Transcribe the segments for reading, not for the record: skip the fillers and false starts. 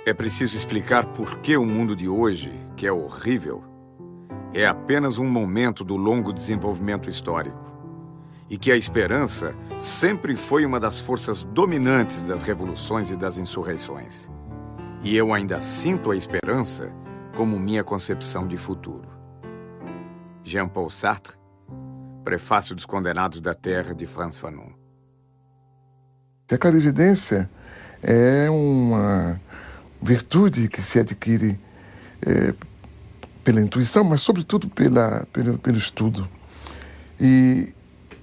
É preciso explicar por que o mundo de hoje, que é horrível, é apenas um momento do longo desenvolvimento histórico. E que a esperança sempre foi uma das forças dominantes das revoluções e das insurreições. E eu ainda sinto a esperança como minha concepção de futuro. Jean-Paul Sartre, Prefácio dos Condenados da Terra, de Frantz Fanon. A clarividência é uma virtude que se adquire pela intuição, mas sobretudo pelo estudo. E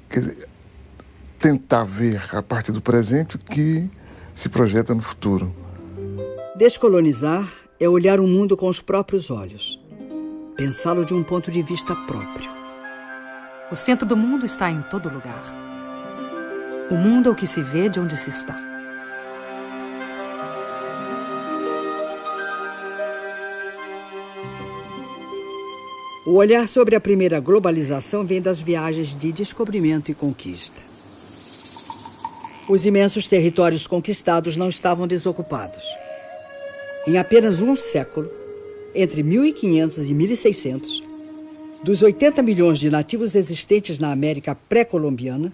quer dizer, tentar ver a partir do presente o que se projeta no futuro. Descolonizar é olhar o mundo com os próprios olhos, pensá-lo de um ponto de vista próprio. O centro do mundo está em todo lugar. O mundo é o que se vê de onde se está. O olhar sobre a primeira globalização vem das viagens de descobrimento e conquista. Os imensos territórios conquistados não estavam desocupados. Em apenas um século, entre 1500 e 1600, dos 80 milhões de nativos existentes na América pré-colombiana,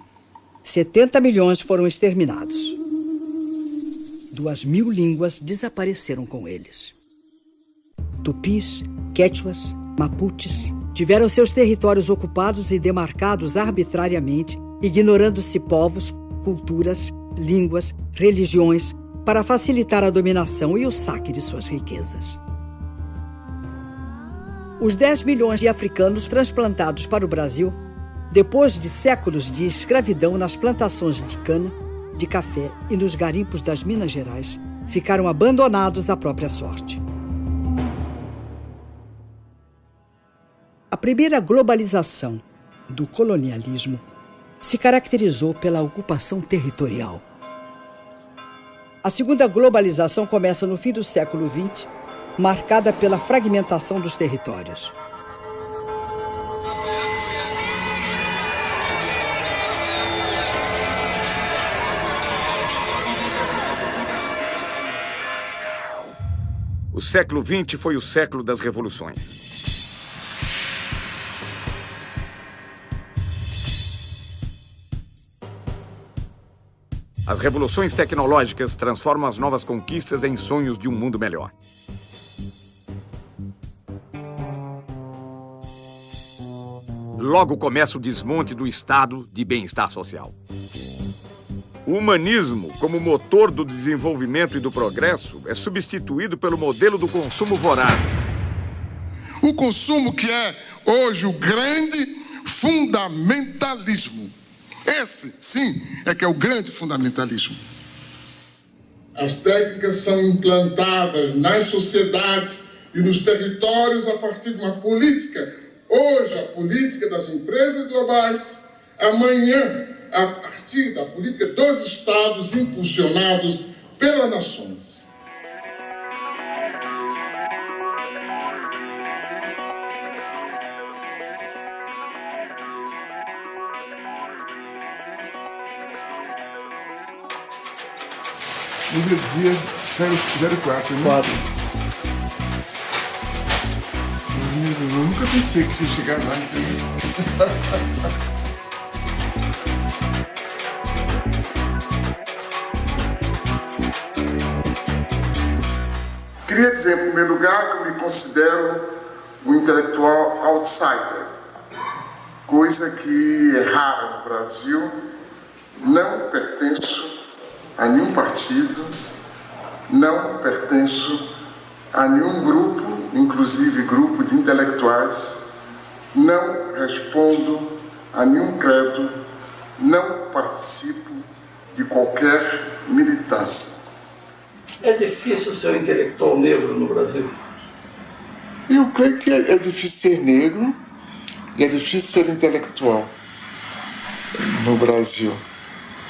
70 milhões foram exterminados. 2.000 línguas desapareceram com eles. Tupis, quechuas, mapuches tiveram seus territórios ocupados e demarcados arbitrariamente, ignorando-se povos, culturas, línguas, religiões, para facilitar a dominação e o saque de suas riquezas. Os 10 milhões de africanos transplantados para o Brasil, depois de séculos de escravidão nas plantações de cana, de café e nos garimpos das Minas Gerais, ficaram abandonados à própria sorte. A primeira globalização do colonialismo se caracterizou pela ocupação territorial. A segunda globalização começa no fim do século XX, marcada pela fragmentação dos territórios. O século XX foi o século das revoluções. As revoluções tecnológicas transformam as novas conquistas em sonhos de um mundo melhor. Logo começa o desmonte do estado de bem-estar social. O humanismo, como motor do desenvolvimento e do progresso, é substituído pelo modelo do consumo voraz. O consumo que é hoje o grande fundamentalismo. Esse, sim, é que é o grande fundamentalismo. As técnicas são implantadas nas sociedades e nos territórios a partir de uma política. Hoje, a política das empresas globais. Amanhã, a partir da política dos Estados impulsionados pelas nações. No dia 04, né? 4. Eu nunca pensei que ia chegar lá, entendeu? Queria dizer, em primeiro lugar, que eu me considero um intelectual outsider, coisa que é rara no Brasil. Não pertenço a nenhum partido, não pertenço a nenhum grupo, inclusive grupo de intelectuais, não respondo a nenhum credo, não participo de qualquer militância. É difícil ser um intelectual negro no Brasil? Eu creio que é difícil ser negro e é difícil ser intelectual no Brasil.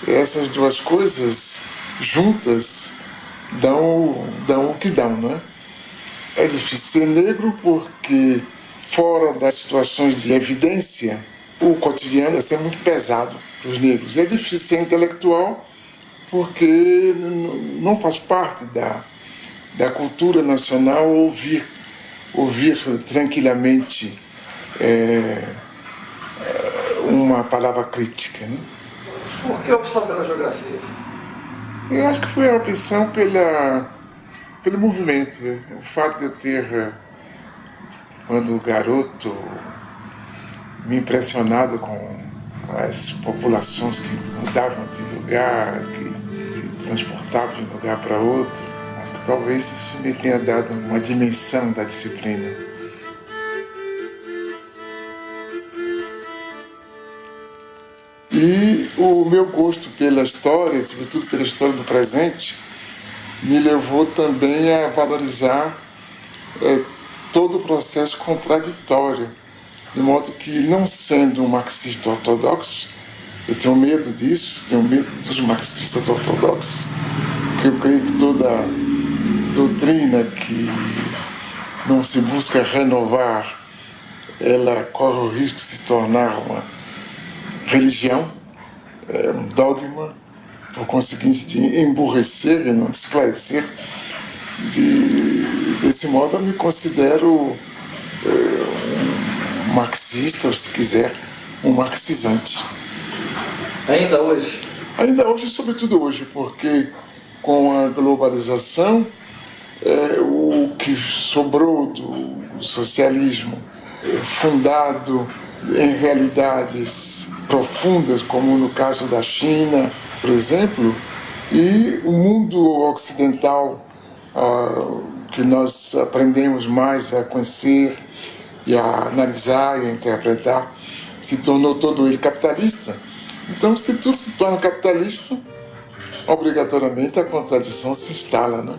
Essas duas coisas juntas dão o que dão, né? É difícil ser negro porque, fora das situações de evidência, o cotidiano ia ser muito pesado para os negros. É difícil ser intelectual porque não faz parte da cultura nacional ouvir tranquilamente uma palavra crítica, né? Por que a opção pela geografia? Eu acho que foi a opção pelo movimento. O fato de eu ter, quando garoto, me impressionado com as populações que mudavam de lugar, que se transportavam de um lugar para outro. Acho que talvez isso me tenha dado uma dimensão da disciplina. E o meu gosto pela história, sobretudo pela história do presente, me levou também a valorizar todo o processo contraditório. De modo que, não sendo um marxista ortodoxo, eu tenho medo disso, tenho medo dos marxistas ortodoxos, porque eu creio que toda doutrina que não se busca renovar, ela corre o risco de se tornar uma religião, um dogma, por conseguinte de emburrecer e não de esclarecer. Desse modo eu me considero um marxista, ou se quiser, um marxizante. Ainda hoje? Ainda hoje, sobretudo hoje, porque com a globalização, o que sobrou do socialismo, fundado em realidades profundas, como no caso da China, por exemplo, e o mundo ocidental, que nós aprendemos mais a conhecer e a analisar e a interpretar, se tornou todo ele capitalista. Então, se tudo se torna capitalista, obrigatoriamente a contradição se instala, né?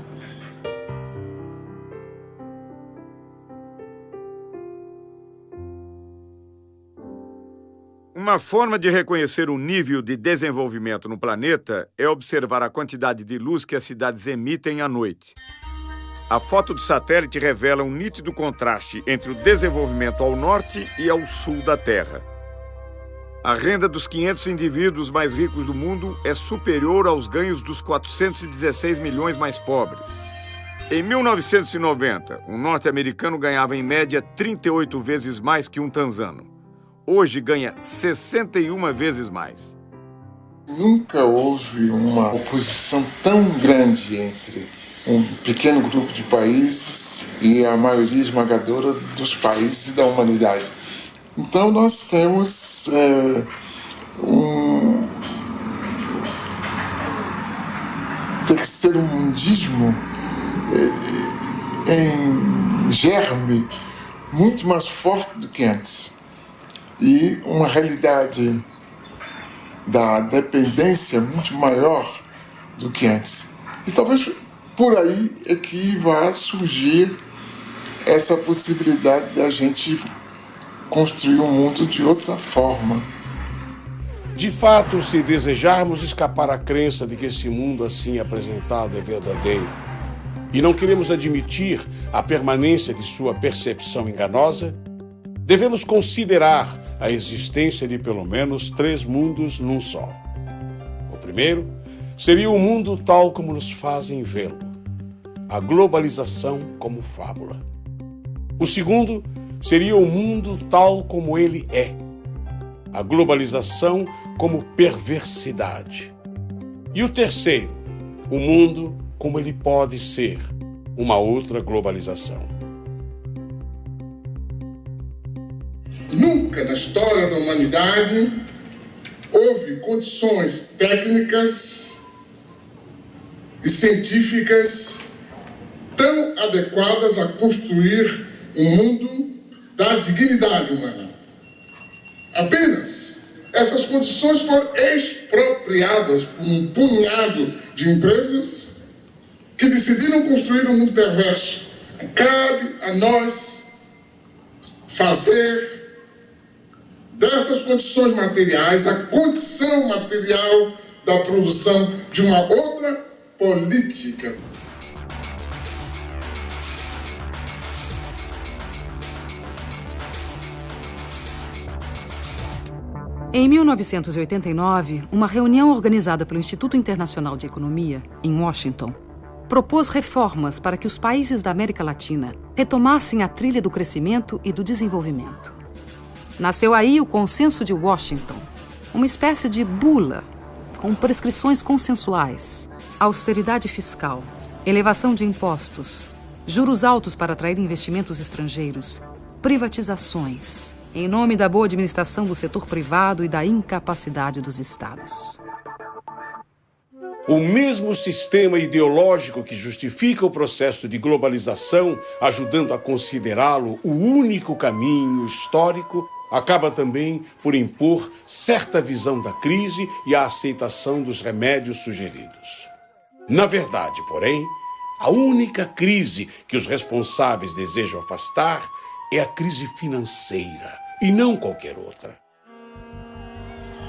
Uma forma de reconhecer o nível de desenvolvimento no planeta é observar a quantidade de luz que as cidades emitem à noite. A foto de satélite revela um nítido contraste entre o desenvolvimento ao norte e ao sul da Terra. A renda dos 500 indivíduos mais ricos do mundo é superior aos ganhos dos 416 milhões mais pobres. Em 1990, um norte-americano ganhava em média 38 vezes mais que um tanzano. Hoje ganha 61 vezes mais. Nunca houve uma oposição tão grande entre um pequeno grupo de países e a maioria esmagadora dos países da humanidade. Então nós temos um terceiro-mundismo em germe muito mais forte do que antes. E uma realidade da dependência muito maior do que antes. E talvez por aí é que vai surgir essa possibilidade de a gente construir um mundo de outra forma. De fato, se desejarmos escapar à crença de que esse mundo assim apresentado é verdadeiro e não queremos admitir a permanência de sua percepção enganosa, devemos considerar a existência de pelo menos 3 mundos num só. O primeiro seria o mundo tal como nos fazem vê-lo, a globalização como fábula. O segundo seria o mundo tal como ele é, a globalização como perversidade. E o terceiro, o mundo como ele pode ser, uma outra globalização. Nunca na história da humanidade houve condições técnicas e científicas tão adequadas a construir um mundo da dignidade humana. Apenas essas condições foram expropriadas por um punhado de empresas que decidiram construir um mundo perverso. Cabe a nós fazer dessas condições materiais a condição material da produção de uma outra política. Em 1989, uma reunião organizada pelo Instituto Internacional de Economia, em Washington, propôs reformas para que os países da América Latina retomassem a trilha do crescimento e do desenvolvimento. Nasceu aí o Consenso de Washington, uma espécie de bula com prescrições consensuais, austeridade fiscal, elevação de impostos, juros altos para atrair investimentos estrangeiros, privatizações, em nome da boa administração do setor privado e da incapacidade dos estados. O mesmo sistema ideológico que justifica o processo de globalização, ajudando a considerá-lo o único caminho histórico, acaba também por impor certa visão da crise e a aceitação dos remédios sugeridos. Na verdade, porém, a única crise que os responsáveis desejam afastar é a crise financeira, e não qualquer outra.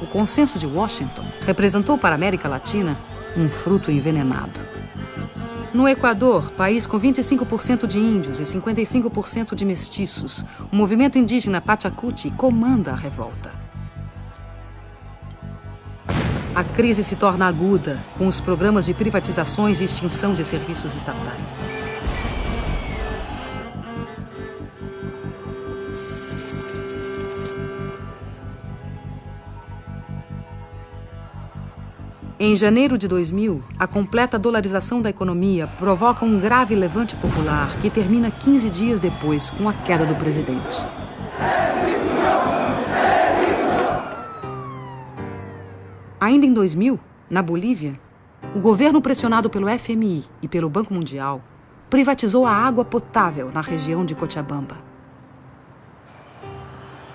O Consenso de Washington representou para a América Latina um fruto envenenado. No Equador, país com 25% de índios e 55% de mestiços, o movimento indígena Pachacuti comanda a revolta. A crise se torna aguda com os programas de privatizações e extinção de serviços estatais. Em janeiro de 2000, a completa dolarização da economia provoca um grave levante popular que termina 15 dias depois com a queda do presidente. Ainda em 2000, na Bolívia, o governo pressionado pelo FMI e pelo Banco Mundial privatizou a água potável na região de Cochabamba.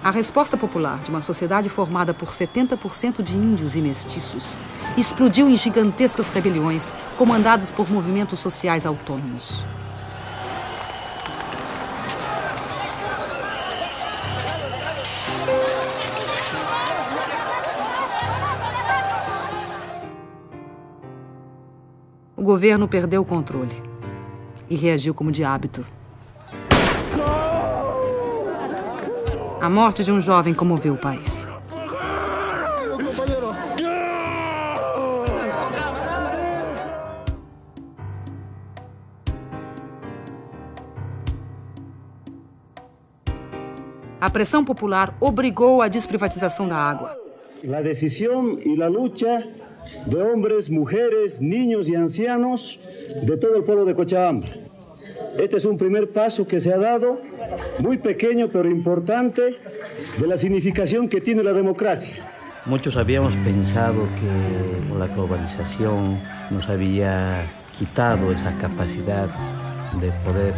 A resposta popular de uma sociedade formada por 70% de índios e mestiços explodiu em gigantescas rebeliões comandadas por movimentos sociais autônomos. O governo perdeu o controle e reagiu como de hábito. A morte de um jovem comoveu o país. A pressão popular obrigou a desprivatização da água. A decisão e a luta de homens, mulheres, niños e ancianos de todo o povo de Cochabamba. Este es un primer paso que se ha dado, muy pequeño pero importante, de la significación que tiene la democracia. Muchos habíamos pensado que la globalización nos había quitado esa capacidad de poder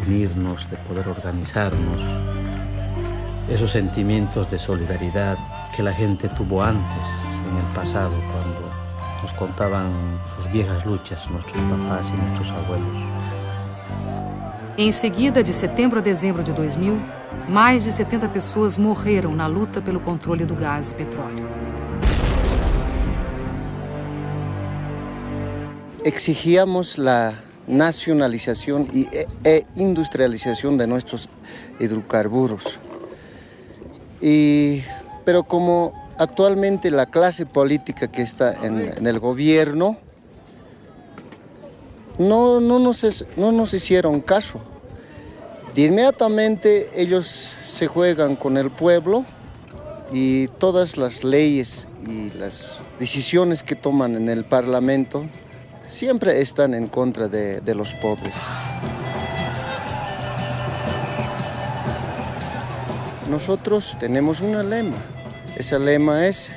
unirnos, de poder organizarnos, esos sentimientos de solidaridad que la gente tuvo antes, en el pasado, cuando nos contaban sus viejas luchas, nuestros papás y nuestros abuelos. Em seguida, de setembro a dezembro de 2000, mais de 70 pessoas morreram na luta pelo controle do gás e petróleo. Exigíamos la nacionalización e industrialización de nuestros hidrocarburos. Pero como actualmente la clase política que está en el gobierno no nos hicieron caso. De inmediatamente ellos se juegan con el pueblo y todas las leyes y las decisiones que toman en el Parlamento siempre están en contra de los pobres. Nosotros tenemos una lema. Ese lema es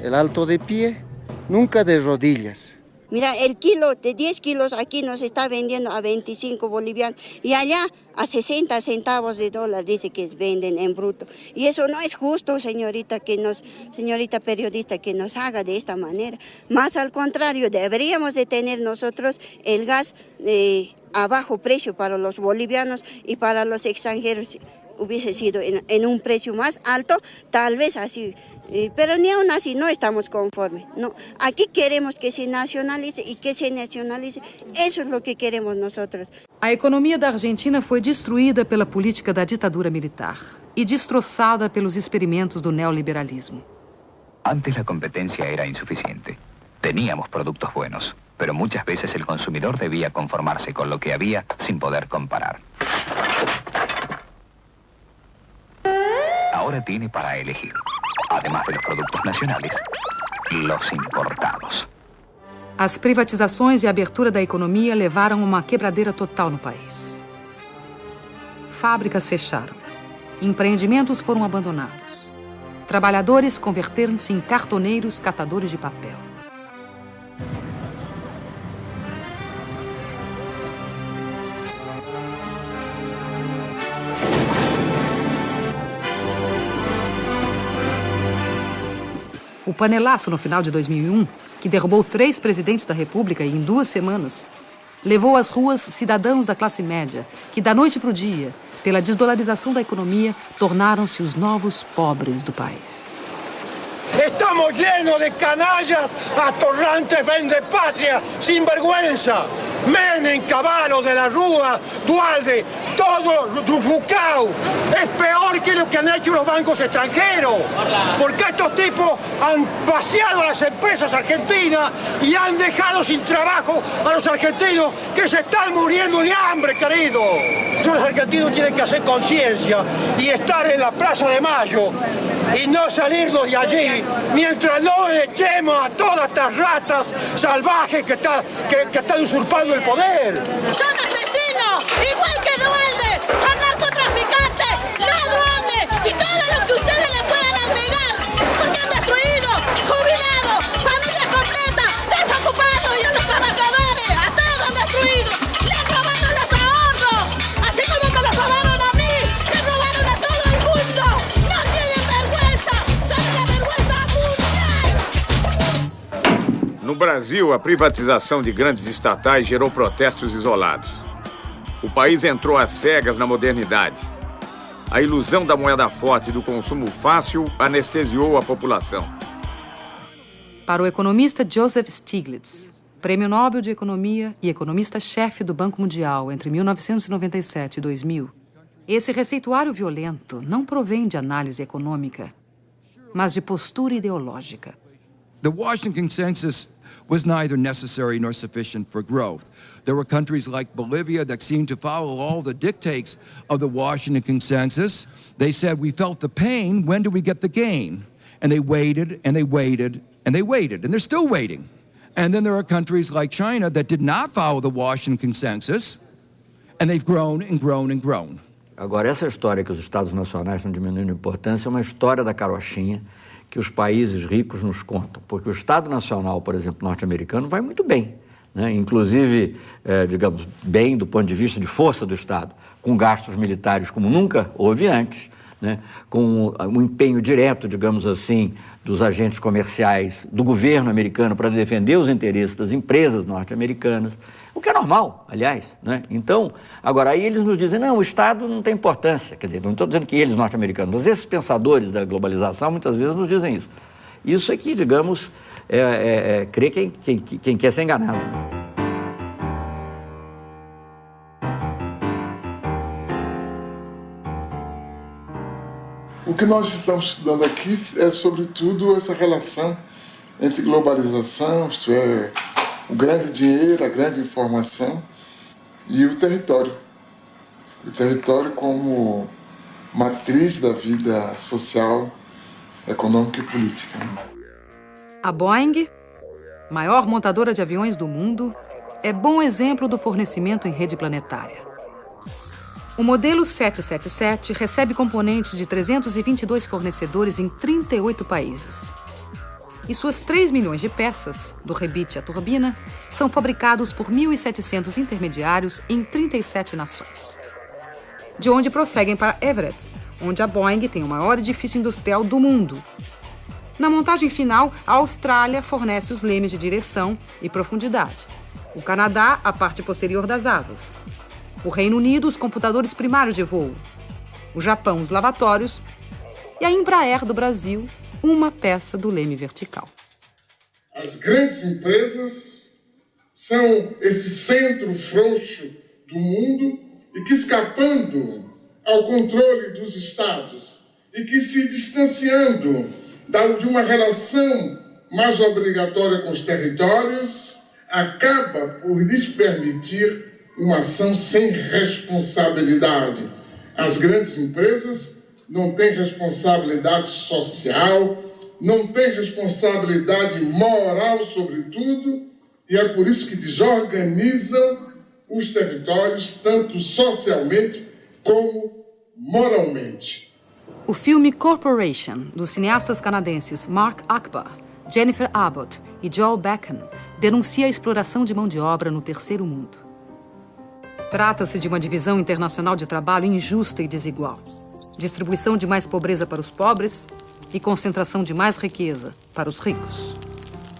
el alto de pie, nunca de rodillas. Mira, el kilo de 10 kilos aquí nos está vendiendo a 25 bolivianos y allá a 60 centavos de dólar dice que venden en bruto. Y eso no es justo, señorita periodista, que nos haga de esta manera. Más al contrario, deberíamos de tener nosotros el gas a bajo precio para los bolivianos y para los extranjeros. Hubiese sido en un precio más alto, tal vez así. Pero ni aún así no estamos conformes. No. Aquí queremos que se nacionalice y que se nacionalice. Eso es lo que queremos nosotros. A economia da Argentina foi destruída pela política da ditadura militar e destroçada pelos experimentos do neoliberalismo. Antes la competencia era insuficiente. Teníamos productos buenos, pero muchas veces el consumidor debía conformarse con lo que había sin poder comparar. Ahora tiene para elegir, además de los productos nacionales, los importados. As privatizações e a abertura da economia levaram a uma quebradeira total no país. Fábricas fecharam. Empreendimentos foram abandonados. Trabalhadores converteram-se em cartoneiros catadores de papel. O panelaço no final de 2001, que derrubou 3 presidentes da República em 2 semanas, levou às ruas cidadãos da classe média, que da noite para o dia, pela desdolarização da economia, tornaram-se os novos pobres do país. Estamos llenos de canallas, atorrantes, vendepatria, sinvergüenza. Menem, Cavallo, de la Rúa, Dualde, todo Rucao. Es peor que lo que han hecho los bancos extranjeros. Porque estos tipos han vaciado las empresas argentinas y han dejado sin trabajo a los argentinos que se están muriendo de hambre, querido. Los argentinos tienen que hacer conciencia y estar en la Plaza de Mayo y no salirnos de allí mientras no echemos a todas estas ratas salvajes que están usurpando el poder. Son asesinos, igual que Dualde, son narcotraficantes, ladrones y todo lo que ustedes le puedan agregar, porque han destruido jubilados, familias completas, desocupados y a los trabajadores, a todos han destruido, le han robado los ahorros, así como me los robaron a mí, le robaron a todo el mundo, no tienen vergüenza, son una vergüenza mundial. No Brasil, a privatização de grandes estatais gerou protestos isolados. O país entrou às cegas na modernidade. A ilusão da moeda forte e do consumo fácil anestesiou a população. Para o economista Joseph Stiglitz, Prêmio Nobel de Economia e economista-chefe do Banco Mundial entre 1997 e 2000, esse receituário violento não provém de análise econômica, mas de postura ideológica. The Washington Consensus was neither necessary nor sufficient for growth. There were countries like Bolivia that seemed to follow all the dictates of the Washington Consensus. They said, we felt the pain, when do we get the gain? And they waited, and they waited, and they waited, and they're still waiting. And then there are countries like China that did not follow the Washington Consensus, and they've grown and grown and grown. Agora, essa história que os Estados Nacionais estão diminuindo a importância é uma história da carochinha que os países ricos nos contam, porque o Estado Nacional, por exemplo, norte-americano, vai muito bem, né? Inclusive, digamos, bem do ponto de vista de força do Estado, com gastos militares como nunca houve antes, né? Com um empenho direto, digamos assim, dos agentes comerciais do governo americano para defender os interesses das empresas norte-americanas, o que é normal, aliás, né? Então, agora, aí eles nos dizem, não, o Estado não tem importância. Quer dizer, não estou dizendo que eles, norte-americanos, mas esses pensadores da globalização, muitas vezes nos dizem isso. Isso é que, digamos, crê quem quer ser enganado. O que nós estamos estudando aqui é, sobretudo, essa relação entre globalização, isto é, o grande dinheiro, a grande informação e o território. O território como matriz da vida social, econômica e política. A Boeing, maior montadora de aviões do mundo, é bom exemplo do fornecimento em rede planetária. O modelo 777 recebe componentes de 322 fornecedores em 38 países. E suas 3 milhões de peças, do rebite à turbina, são fabricados por 1.700 intermediários em 37 nações. De onde prosseguem para Everett, onde a Boeing tem o maior edifício industrial do mundo. Na montagem final, a Austrália fornece os lemes de direção e profundidade. O Canadá, a parte posterior das asas. O Reino Unido, os computadores primários de voo. O Japão, os lavatórios. E a Embraer do Brasil, uma peça do leme vertical. As grandes empresas são esse centro frouxo do mundo e que, escapando ao controle dos estados e que se distanciando de uma relação mais obrigatória com os territórios, acaba por lhes permitir uma ação sem responsabilidade. As grandes empresas não têm responsabilidade social, não têm responsabilidade moral, sobretudo, e é por isso que desorganizam os territórios, tanto socialmente como moralmente. O filme Corporation, dos cineastas canadenses Mark Akbar, Jennifer Abbott e Joel Beckham, denuncia a exploração de mão de obra no terceiro mundo. Trata-se de uma divisão internacional de trabalho injusta e desigual. Distribuição de mais pobreza para os pobres e concentração de mais riqueza para os ricos.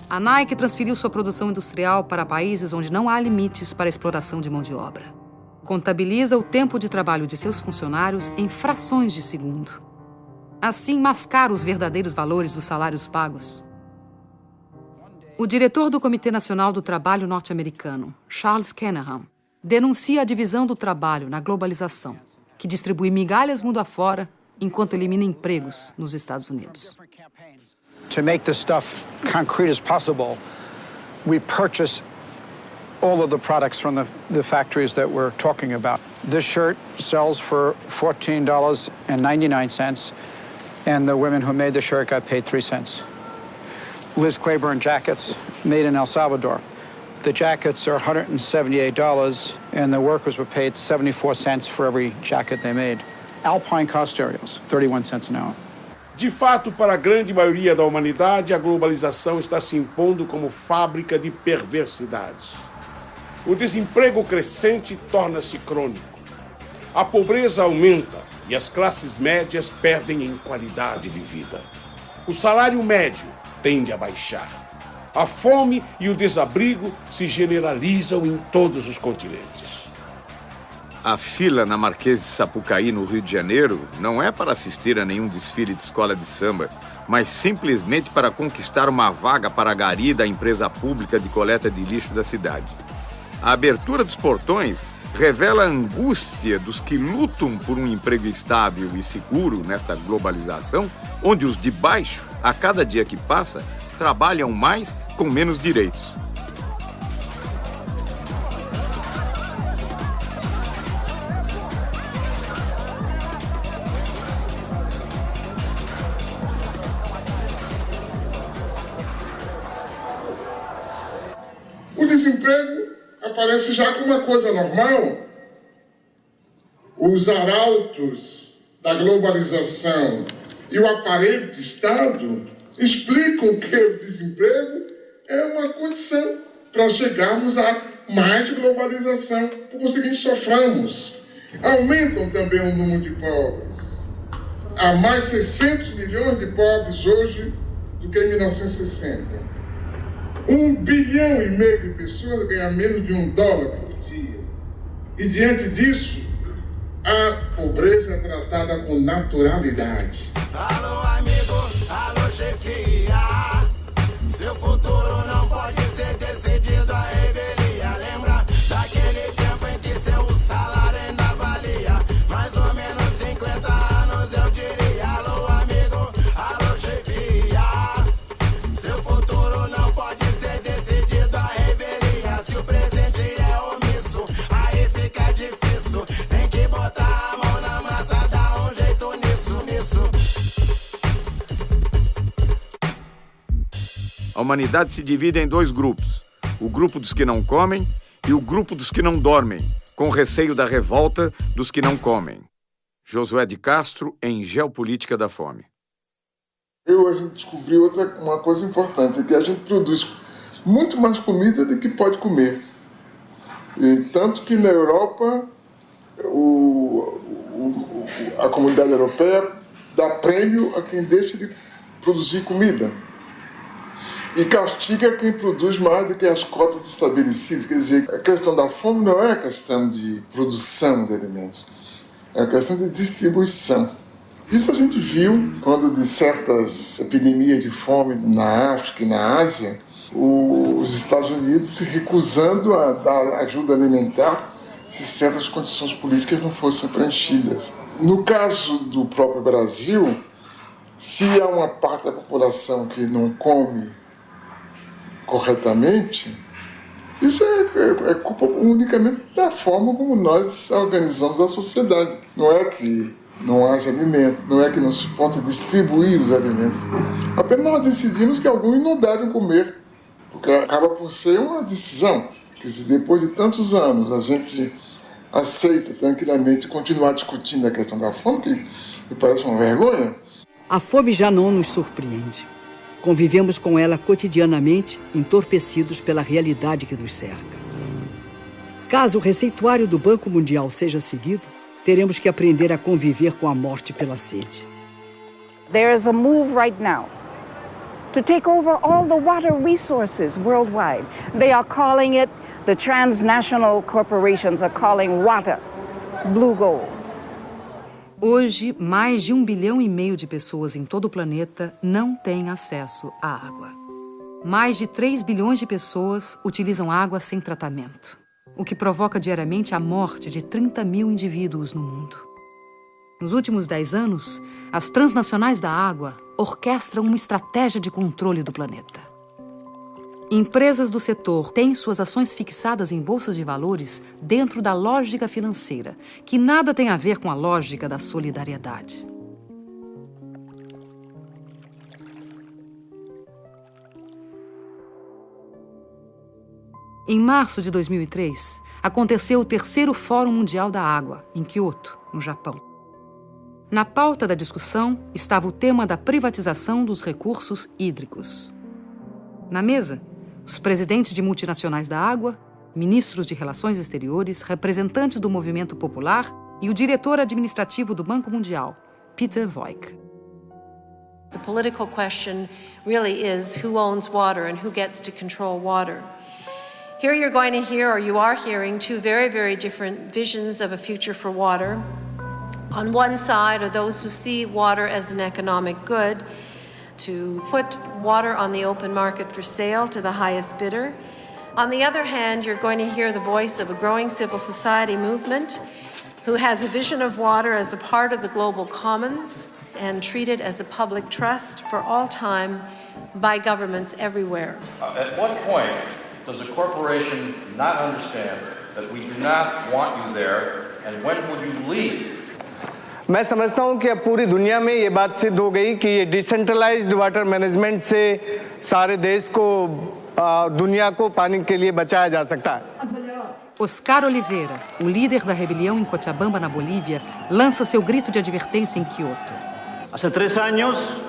A Nike transferiu sua produção industrial para países onde não há limites para a exploração de mão de obra. Contabiliza o tempo de trabalho de seus funcionários em frações de segundo. Assim, mascara os verdadeiros valores dos salários pagos. O diretor do Comitê Nacional do Trabalho norte-americano, Charles Kenahan, denuncia a divisão do trabalho na globalização, que distribui migalhas mundo afora enquanto elimina empregos nos Estados Unidos. To make this stuff concrete as possible, we purchase all of the products from the factories that we're talking about. This shirt sells for $14.99, and the women who made the shirt got paid 3 cents. Liz Claiborne jackets made in El Salvador. The jackets are $178, and the workers were paid 74 cents for every jacket they made. Alpine car stereos, 31 cents an hour. De fato, para a grande maioria da humanidade, a globalização está se impondo como fábrica de perversidades. O desemprego crescente torna-se crônico. A pobreza aumenta e as classes médias perdem em qualidade de vida. O salário médio tende a baixar. A fome e o desabrigo se generalizam em todos os continentes. A fila na Marquês de Sapucaí, no Rio de Janeiro, não é para assistir a nenhum desfile de escola de samba, mas simplesmente para conquistar uma vaga para a gari da empresa pública de coleta de lixo da cidade. A abertura dos portões revela a angústia dos que lutam por um emprego estável e seguro nesta globalização, onde os de baixo, a cada dia que passa, trabalham mais com menos direitos. O desemprego aparece já como uma coisa normal. Os arautos da globalização e o aparelho de Estado explicam que o desemprego é uma condição para chegarmos a mais globalização. Por conseguinte, sofremos. Aumentam também o número de pobres. Há mais 600 milhões de pobres hoje do que em 1960. 1,5 bilhão de pessoas ganham menos de $1 por dia. E diante disso, a pobreza é tratada com naturalidade. Alô, amigo, alô, chefia. Seu futuro não pode ser decidido à revelia. Lembra daquele tempo em que seu salário ainda valia mais ou menos 50 anos, eu diria. Alô, amigo, alô, chefia. Seu futuro não pode ser decidido à revelia. Se o presente é omisso, aí fica difícil. Tem que botar a mão na massa, dar um jeito nisso. A humanidade se divide em 2 grupos. O grupo dos que não comem e o grupo dos que não dormem, com receio da revolta dos que não comem. Josué de Castro, em Geopolítica da Fome. A gente descobriu uma coisa importante, que a gente produz muito mais comida do que pode comer. E tanto que na Europa, a comunidade europeia dá prêmio a quem deixa de produzir comida. E castiga quem produz mais do que as cotas estabelecidas. Quer dizer, a questão da fome não é a questão de produção de alimentos, é a questão de distribuição. Isso a gente viu quando de certas epidemias de fome na África e na Ásia, os Estados Unidos se recusando a dar ajuda alimentar se certas condições políticas não fossem preenchidas. No caso do próprio Brasil, se há uma parte da população que não come corretamente, Isso é culpa unicamente da forma como nós organizamos a sociedade. Não é que não haja alimento, não é que não se possa distribuir os alimentos. Apenas nós decidimos que alguns não devem comer, porque acaba por ser uma decisão que, se depois de tantos anos a gente aceita tranquilamente continuar discutindo a questão da fome, que me parece uma vergonha. A fome já não nos surpreende. Convivemos com ela cotidianamente, entorpecidos pela realidade que nos cerca. Caso o receituário do Banco Mundial seja seguido, teremos que aprender a conviver com a morte pela sede. There is a move right now to take over all the water resources worldwide. They are calling it, the transnational corporations are calling water blue gold. Hoje, mais de 1,5 bilhão de pessoas em todo o planeta não têm acesso à água. Mais de 3 bilhões de pessoas utilizam água sem tratamento, o que provoca diariamente a morte de 30 mil indivíduos no mundo. Nos últimos 10 anos, as transnacionais da água orquestram uma estratégia de controle do planeta. Empresas do setor têm suas ações fixadas em bolsas de valores dentro da lógica financeira, que nada tem a ver com a lógica da solidariedade. Em março de 2003, aconteceu o 3º Fórum Mundial da Água, em Kyoto, no Japão. Na pauta da discussão estava o tema da privatização dos recursos hídricos. Na mesa, os presidentes de multinacionais da água, ministros de relações exteriores, representantes do movimento popular e o diretor administrativo do Banco Mundial, Peter Voigt. The political question really is who owns water and who gets to control water. Here you're going to hear, or you are hearing, two very, very different visions of a future for water. On one side are those who see water as an economic good, to put water on the open market for sale to the highest bidder. On the other hand, you're going to hear the voice of a growing civil society movement who has a vision of water as a part of the global commons and treated as a public trust for all time by governments everywhere. At what point does a corporation not understand that we do not want you there, and when would you leave? मैं समझता हूं कि अब पूरी दुनिया में ये बात सिद्ध हो गई कि ये डिसेंट्रलाइज्ड वाटर मैनेजमेंट से सारे देश को दुनिया को पानी के लिए बचाया जा सकता है। Oscar Oliveira, o líder da rebelião em Cochabamba, na Bolívia, lança seu grito de advertência em Kyoto. Hace 3 años,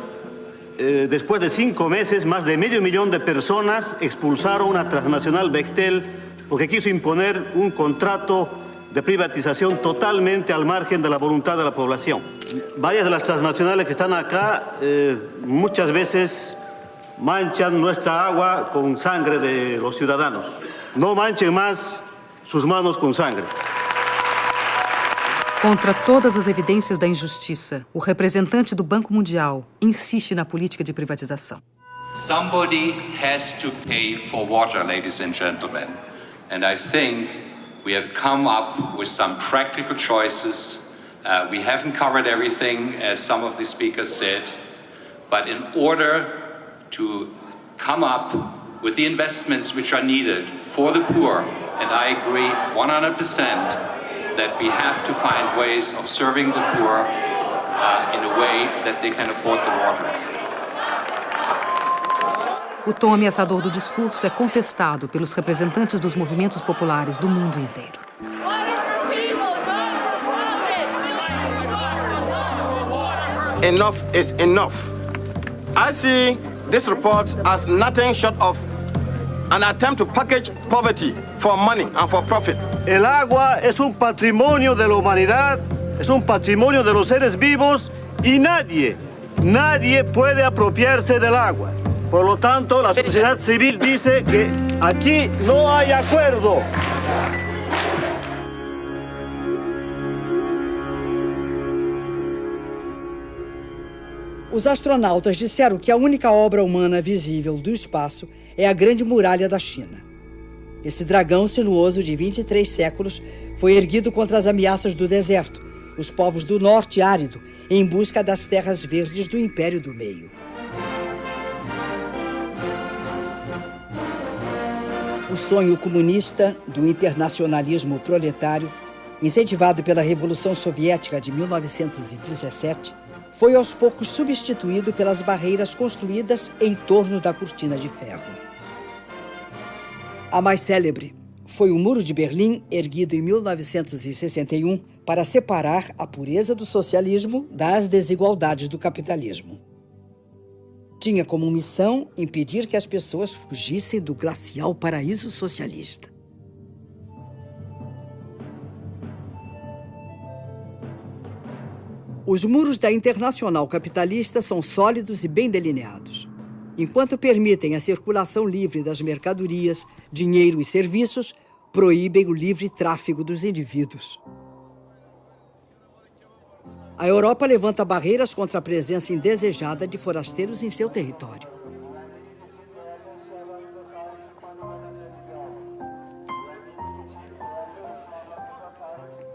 después de 5 meses, más de medio millón de personas expulsaron a transnacional Bechtel porque quiso imponer un contrato de privatización totalmente al margen de la voluntad de la población. Varias de las transnacionales que están acá muchas veces manchan nuestra agua con sangre de los ciudadanos. No manchen más sus manos com sangre. Contra todas as evidências da injustiça, o representante do Banco Mundial insiste na política de privatização. Somebody has to pay for water, ladies and gentlemen. And I think we have come up with some practical choices. We haven't covered everything, as some of the speakers said. But in order to come up with the investments which are needed for the poor, and I agree 100% that we have to find ways of serving the poor in a way that they can afford the water. O tom ameaçador do discurso é contestado pelos representantes dos movimentos populares do mundo inteiro. Enough is enough. I see this report as nothing short of an attempt to package poverty for money and for profit. El agua es un patrimonio de la humanidad, es un patrimonio de los seres vivos y nadie puede apropiarse del agua. Por lo tanto, la sociedad civil dice que aquí no hay acuerdo. Os astronautas disseram que a única obra humana visível do espaço é a Grande Muralha da China. Esse dragão sinuoso de 23 séculos foi erguido contra as ameaças do deserto, os povos do norte árido, em busca das terras verdes do Império do Meio. O sonho comunista do internacionalismo proletário, incentivado pela Revolução Soviética de 1917, foi aos poucos substituído pelas barreiras construídas em torno da cortina de ferro. A mais célebre foi o Muro de Berlim, erguido em 1961 para separar a pureza do socialismo das desigualdades do capitalismo. Tinha como missão impedir que as pessoas fugissem do glacial paraíso socialista. Os muros da Internacional Capitalista são sólidos e bem delineados. Enquanto permitem a circulação livre das mercadorias, dinheiro e serviços, proíbem o livre tráfego dos indivíduos. A Europa levanta barreiras contra a presença indesejada de forasteiros em seu território.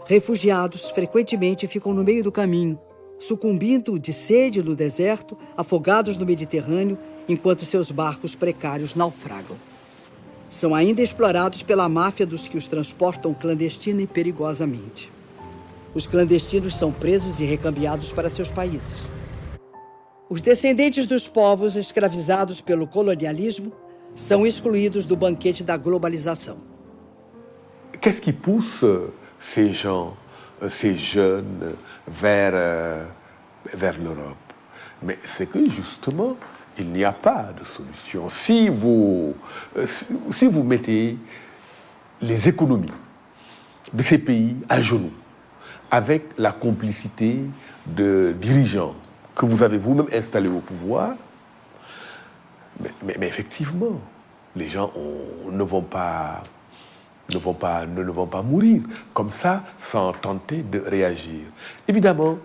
Refugiados frequentemente ficam no meio do caminho, sucumbindo de sede no deserto, afogados no Mediterrâneo, enquanto seus barcos precários naufragam. São ainda explorados pela máfia dos que os transportam clandestina e perigosamente. Os clandestinos são presos e recambiados para seus países. Os descendentes dos povos escravizados pelo colonialismo são excluídos do banquete da globalização. Qu'est-ce qui pousse ces gens, ces jeunes, vers l'Europe? Mais c'est que justement, il n'y a pas de solution. Si vous mettez les économies de ces pays à genoux, avec la complicité de dirigeants que vous avez vous-même installés au pouvoir, mais effectivement, les gens ne vont pas mourir comme ça sans tenter de réagir. Évidemment,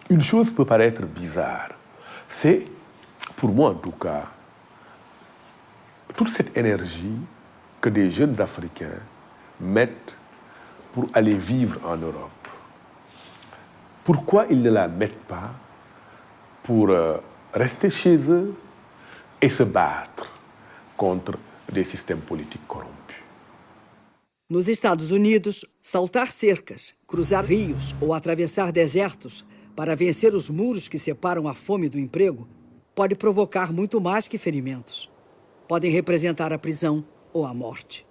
une chose peut paraître bizarre. C'est, pour moi en tout cas, toute cette énergie que des jeunes Africains mettent pour aller vivre en Europe. Pourquoi ils ne la mettent pas pour rester chez eux et se battre contre des systèmes politiques corrompus? Nos Estados Unidos, saltar cercas, cruzar rios ou atravessar desertos para vencer os muros que separam a fome do emprego pode provocar muito mais que ferimentos. Podem representar a prisão ou a morte.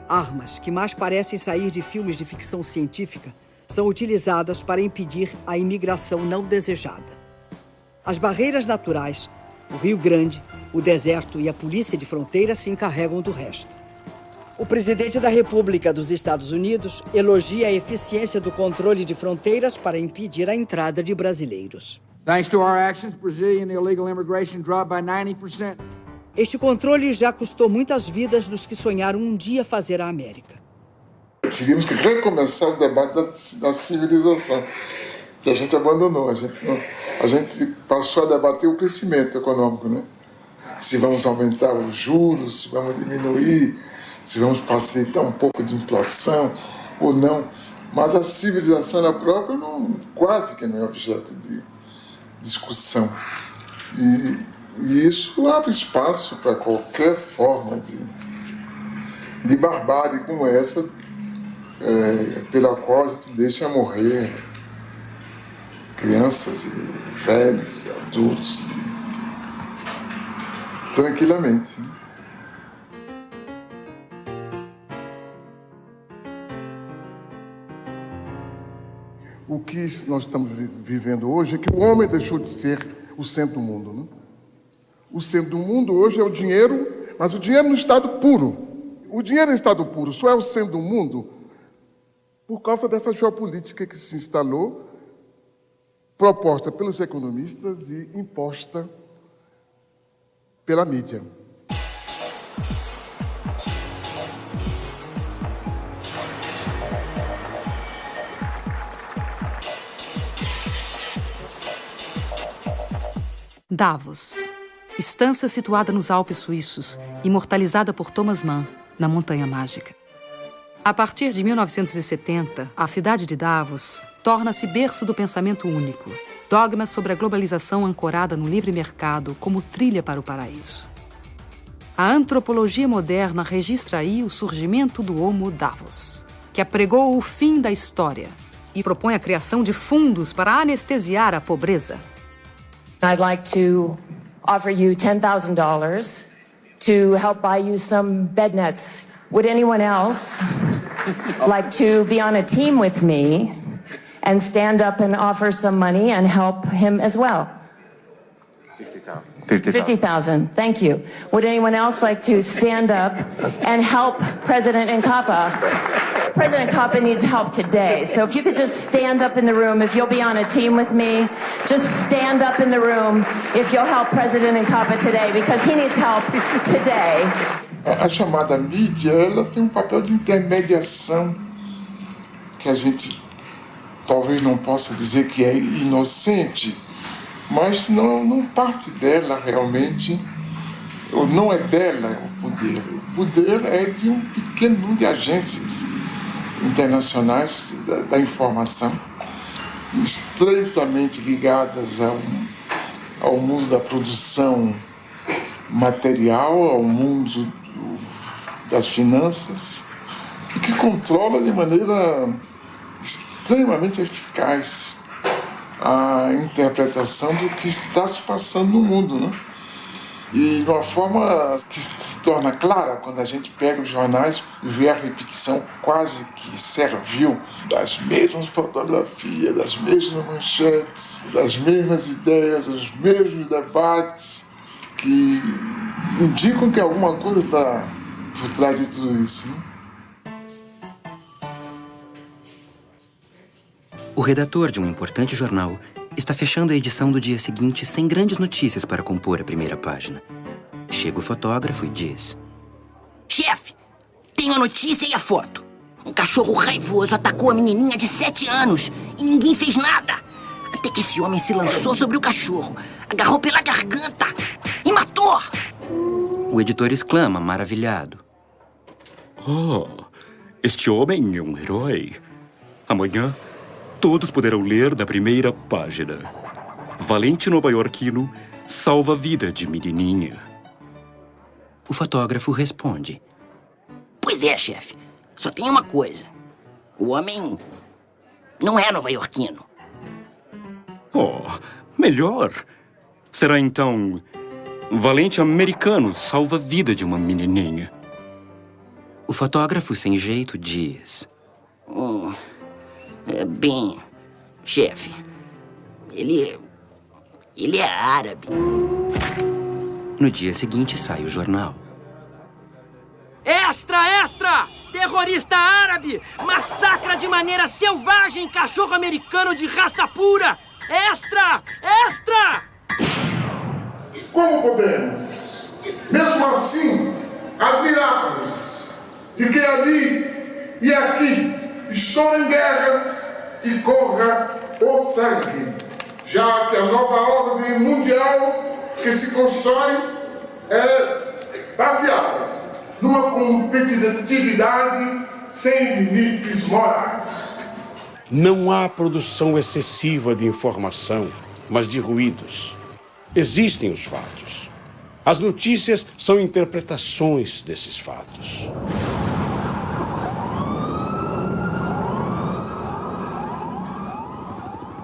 Armas que mais parecem sair de filmes de ficção científica são utilizadas para impedir a imigração não desejada. As barreiras naturais, o Rio Grande, o deserto e a polícia de fronteira se encarregam do resto. O presidente da República dos Estados Unidos elogia a eficiência do controle de fronteiras para impedir a entrada de brasileiros. Thanks to our actions, Brazilian illegal immigration dropped by 90%. Este controle já custou muitas vidas dos que sonharam um dia fazer a América. Teríamos que recomeçar o debate da civilização, que a gente abandonou. A gente passou a debater o crescimento econômico, né? Se vamos aumentar os juros, se vamos diminuir, se vamos facilitar um pouco de inflação ou não. Mas a civilização na própria quase que não é objeto de discussão. E isso abre espaço para qualquer forma de barbárie como essa, pela qual a gente deixa morrer crianças, e velhos, e adultos, tranquilamente. O que nós estamos vivendo hoje é que o homem deixou de ser o centro do mundo, né? O centro do mundo hoje é o dinheiro, mas o dinheiro no estado puro. O dinheiro em estado puro só é o centro do mundo por causa dessa geopolítica que se instalou, proposta pelos economistas e imposta pela mídia. Davos, estância situada nos Alpes suíços, imortalizada por Thomas Mann, na Montanha Mágica. A partir de 1970, a cidade de Davos torna-se berço do pensamento único, dogmas sobre a globalização ancorada no livre mercado como trilha para o paraíso. A antropologia moderna registra aí o surgimento do Homo Davos, que apregou o fim da história e propõe a criação de fundos para anestesiar a pobreza. I'd like to offer you $10,000 to help buy you some bed nets. Would anyone else like to be on a team with me and stand up and offer some money and help him as well? 50,000. Thank you. Would anyone else like to stand up and help President Nkapa? President Nkapa needs help today. So if you could just stand up in the room, if you'll be on a team with me, just stand up in the room if you'll help President Nkapa today, because he needs help today. A chamada mídia, ela tem um papel de intermediação que a gente talvez não possa dizer que é inocente, mas não parte dela realmente, ou não é dela o poder. O poder é de um pequeno número de agências internacionais da informação, estreitamente ligadas ao mundo da produção material, ao mundo das finanças, e que controla de maneira extremamente eficaz a interpretação do que está se passando no mundo, né? E de uma forma que se torna clara quando a gente pega os jornais e vê a repetição quase que servil das mesmas fotografias, das mesmas manchetes, das mesmas ideias, dos mesmos debates, que indicam que alguma coisa está por trás de tudo isso, né? O redator de um importante jornal está fechando a edição do dia seguinte sem grandes notícias para compor a primeira página. Chega o fotógrafo e diz: Chefe, tenho a notícia e a foto. Um cachorro raivoso atacou a menininha de 7 anos e ninguém fez nada. Até que esse homem se lançou sobre o cachorro, agarrou pela garganta e matou. O editor exclama, maravilhado: Oh, este homem é um herói. Amanhã, todos poderão ler da primeira página. Valente nova-iorquino salva a vida de menininha. O fotógrafo responde: Pois é, chefe. Só tem uma coisa. O homem não é nova-iorquino. Oh, melhor. Será então... Valente americano salva a vida de uma menininha. O fotógrafo sem jeito diz: Bem, chefe, ele é árabe. No dia seguinte sai o jornal. Extra, extra! Terrorista árabe massacra de maneira selvagem cachorro americano de raça pura! Extra, extra! Como podemos, mesmo assim, admirar-nos de que ali e aqui estourem guerras e corra o sangue, já que a nova ordem mundial que se constrói é baseada numa competitividade sem limites morais. Não há produção excessiva de informação, mas de ruídos. Existem os fatos. As notícias são interpretações desses fatos.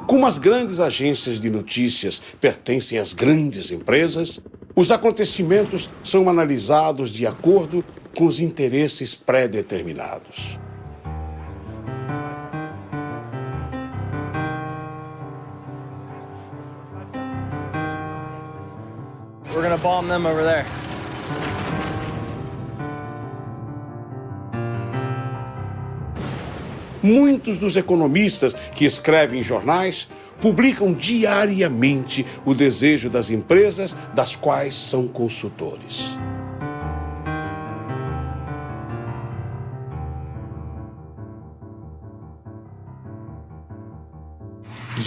Como as grandes agências de notícias pertencem às grandes empresas, os acontecimentos são analisados de acordo com os interesses pré-determinados. We're gonna bomb them over there. Muitos dos economistas que escrevem em jornais publicam diariamente o desejo das empresas das quais são consultores.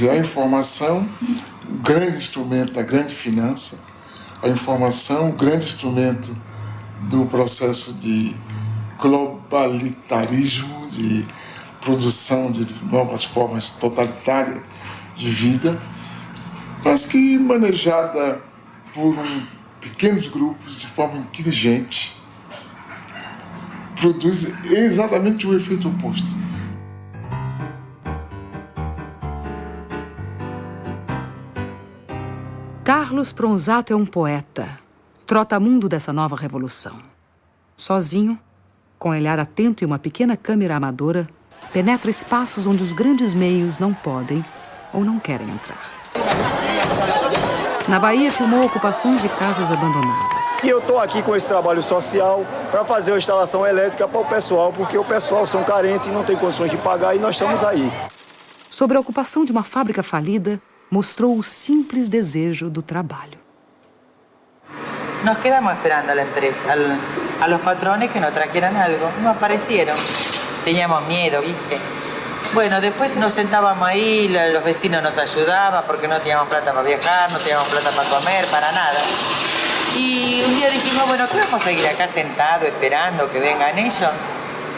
A informação, o grande instrumento da grande finança, a informação, o grande instrumento do processo de globalitarismo, de produção de novas formas totalitárias de vida, mas que manejada por um pequenos grupos de forma inteligente, produz exatamente o efeito oposto. Carlos Pronzato é um poeta, trotamundo dessa nova revolução. Sozinho, com olhar atento e uma pequena câmera amadora, penetra espaços onde os grandes meios não podem ou não querem entrar. Na Bahia, filmou ocupações de casas abandonadas. E eu estou aqui com esse trabalho social para fazer uma instalação elétrica para o pessoal, porque o pessoal são carentes e não tem condições de pagar, e nós estamos aí. Sobre a ocupação de uma fábrica falida, mostrou o simples desejo do trabalho. Nos quedamos esperando a la empresa, a los patrones que nos trajeran algo. No aparecieron. Teníamos miedo, ¿viste? Bueno, después nos sentábamos ahí, los vecinos nos ayudaban porque no teníamos plata para viajar, no teníamos plata para comer, para nada. Y un día dijimos, bueno, ¿qué vamos a seguir acá sentados esperando que vengan ellos?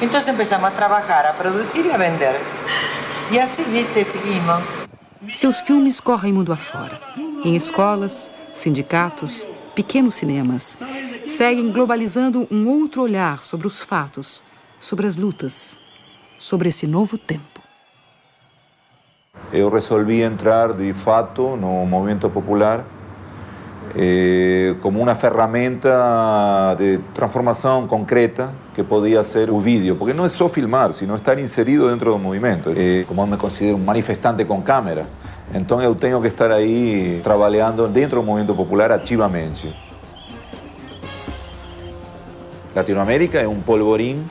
Entonces empezamos a trabajar, a producir y a vender. Y así, ¿viste? Seguimos. Seus filmes correm mundo afora. Em escolas, sindicatos, pequenos cinemas, seguem globalizando um outro olhar sobre os fatos, sobre as lutas, sobre esse novo tempo. Eu resolvi entrar de fato no movimento popular como uma ferramenta de transformação concreta que podia ser o vídeo, porque não é só filmar, sino estar inserido dentro do movimento. Como eu me considero um manifestante com câmera, então eu tenho que estar aí trabalhando dentro do movimento popular ativamente. Latinoamérica é um polvorim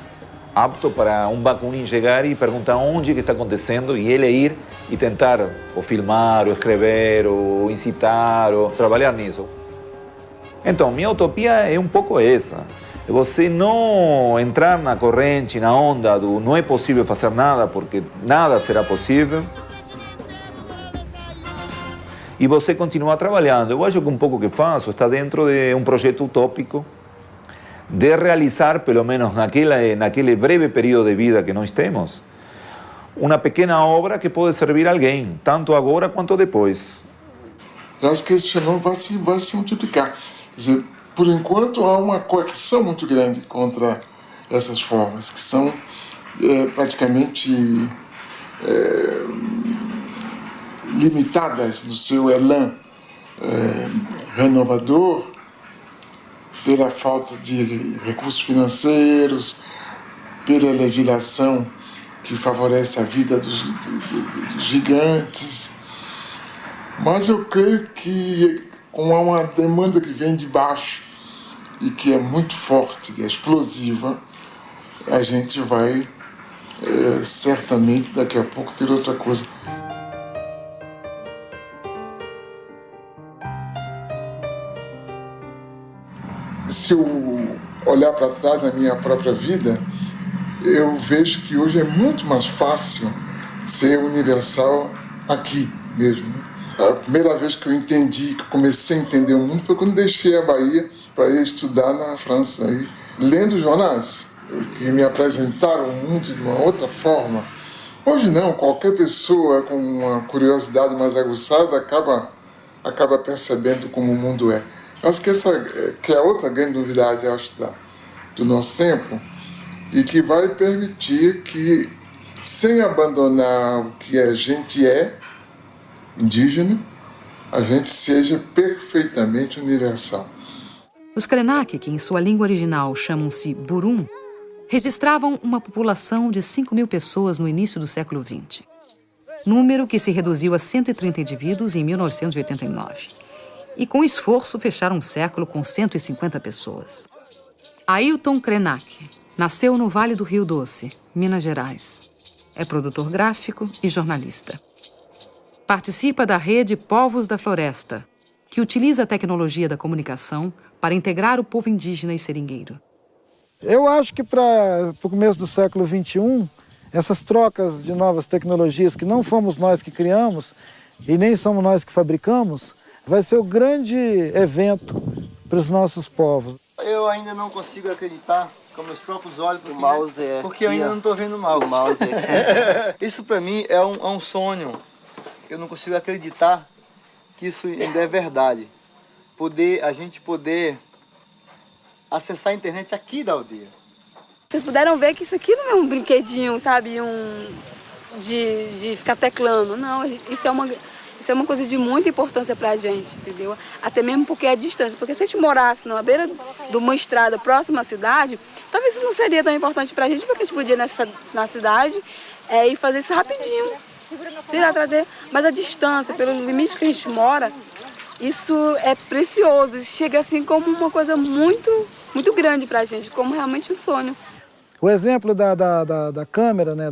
apto para um Bakunin chegar e perguntar onde que está acontecendo e ele ir e tentar ou filmar, ou escrever, ou incitar, ou trabalhar nisso. Então, minha utopia é um pouco essa. É você não entrar na corrente, na onda do não é possível fazer nada, porque nada será possível. E você continuar trabalhando. Eu acho que um pouco que faço está dentro de um projeto utópico de realizar, pelo menos naquele breve período de vida que nós temos, uma pequena obra que pode servir a alguém, tanto agora quanto depois. Eu acho que esse fenômeno vai se multiplicar. Quer dizer, por enquanto, há uma coerção muito grande contra essas formas, que são praticamente limitadas no seu elan renovador, pela falta de recursos financeiros, pela legislação que favorece a vida dos gigantes. Mas eu creio que, como há uma demanda que vem de baixo e que é muito forte, é explosiva, a gente vai certamente daqui a pouco ter outra coisa. Se eu olhar para trás na minha própria vida, eu vejo que hoje é muito mais fácil ser universal aqui mesmo. A primeira vez que eu entendi, que eu comecei a entender o mundo, foi quando deixei a Bahia para ir estudar na França, aí, lendo jornais, que me apresentaram o mundo de uma outra forma. Hoje não, qualquer pessoa com uma curiosidade mais aguçada acaba percebendo como o mundo é. Acho que essa que é a outra grande novidade, acho, do nosso tempo, e que vai permitir que, sem abandonar o que a gente é, indígena, a gente seja perfeitamente universal. Os Krenak, que em sua língua original chamam-se Burum, registravam uma população de 5.000 pessoas no início do século XX. Número que se reduziu a 130 indivíduos em 1989. E com esforço fecharam um século com 150 pessoas. Ailton Krenak nasceu no Vale do Rio Doce, Minas Gerais. É produtor gráfico e jornalista. Participa da rede Povos da Floresta, que utiliza a tecnologia da comunicação para integrar o povo indígena e seringueiro. Eu acho que para o começo do século XXI, essas trocas de novas tecnologias que não fomos nós que criamos e nem somos nós que fabricamos, vai ser o grande evento para os nossos povos. Eu ainda não consigo acreditar com meus próprios olhos, porque eu ainda não estou vendo o mouse. Isso para mim é um sonho. Eu não consigo acreditar que isso ainda é verdade. a gente poder acessar a internet aqui da aldeia. Vocês puderam ver que isso aqui não é um brinquedinho, sabe, de ficar teclando. Não, isso é uma coisa de muita importância pra gente, entendeu? Até mesmo porque é a distância. Porque se a gente morasse na beira de uma estrada próxima à cidade, talvez isso não seria tão importante pra gente, porque a gente podia ir na cidade e fazer isso rapidinho. Tirar, trazer. Mas a distância, pelo limite que a gente mora, isso é precioso. Isso chega assim como uma coisa muito, muito grande pra gente, como realmente um sonho. O exemplo da câmera, né,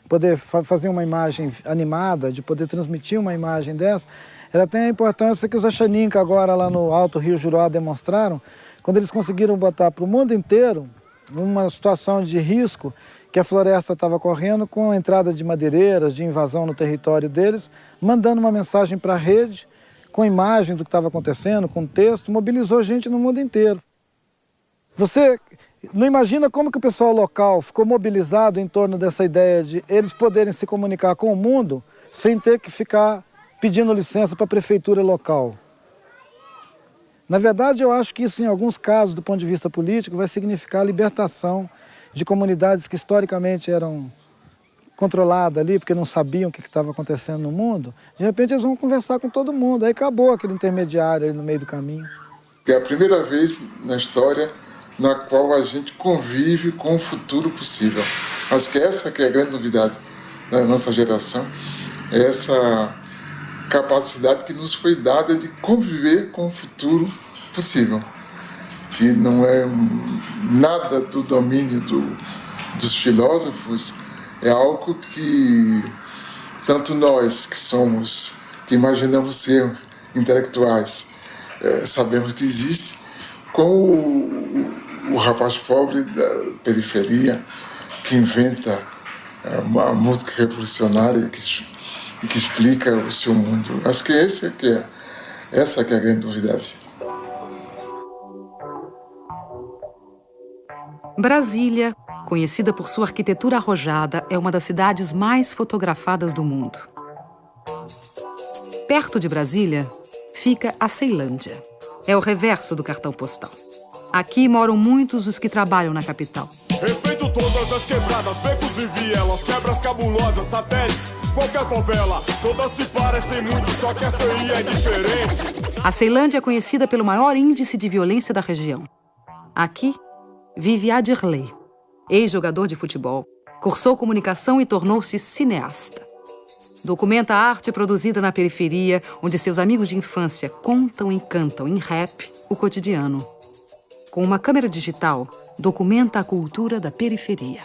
poder fazer uma imagem animada, de poder transmitir uma imagem dessa, ela tem a importância que os Achaninka agora lá no Alto Rio Juruá demonstraram, quando eles conseguiram botar para o mundo inteiro uma situação de risco que a floresta estava correndo com a entrada de madeireiras, de invasão no território deles, mandando uma mensagem para a rede, com imagem do que estava acontecendo, com texto, mobilizou gente no mundo inteiro. Você não imagina como que o pessoal local ficou mobilizado em torno dessa ideia de eles poderem se comunicar com o mundo sem ter que ficar pedindo licença para a prefeitura local. Na verdade, eu acho que isso, em alguns casos, do ponto de vista político, vai significar a libertação de comunidades que historicamente eram controladas ali, porque não sabiam o que estava acontecendo no mundo. De repente, eles vão conversar com todo mundo. Aí acabou aquele intermediário ali no meio do caminho. É a primeira vez na história na qual a gente convive com o futuro possível. Acho que essa que é a grande novidade da nossa geração, é essa capacidade que nos foi dada de conviver com o futuro possível, que não é nada do domínio dos filósofos, é algo que tanto nós que imaginamos ser intelectuais, sabemos que existe, como o rapaz pobre da periferia que inventa uma música revolucionária e que explica o seu mundo. Acho que essa que é a grande novidade. Brasília, conhecida por sua arquitetura arrojada, é uma das cidades mais fotografadas do mundo. Perto de Brasília fica a Ceilândia. É o reverso do cartão postal. Aqui moram muitos dos que trabalham na capital. Respeito todas as quebradas, becos e vielas, quebras cabulosas, satélites, qualquer favela. Todas se parecem muito, só que essa aí é diferente. A Ceilândia é conhecida pelo maior índice de violência da região. Aqui vive Adirley, ex-jogador de futebol, cursou comunicação e tornou-se cineasta. Documenta a arte produzida na periferia, onde seus amigos de infância contam e cantam em rap o cotidiano. Com uma câmera digital, documenta a cultura da periferia.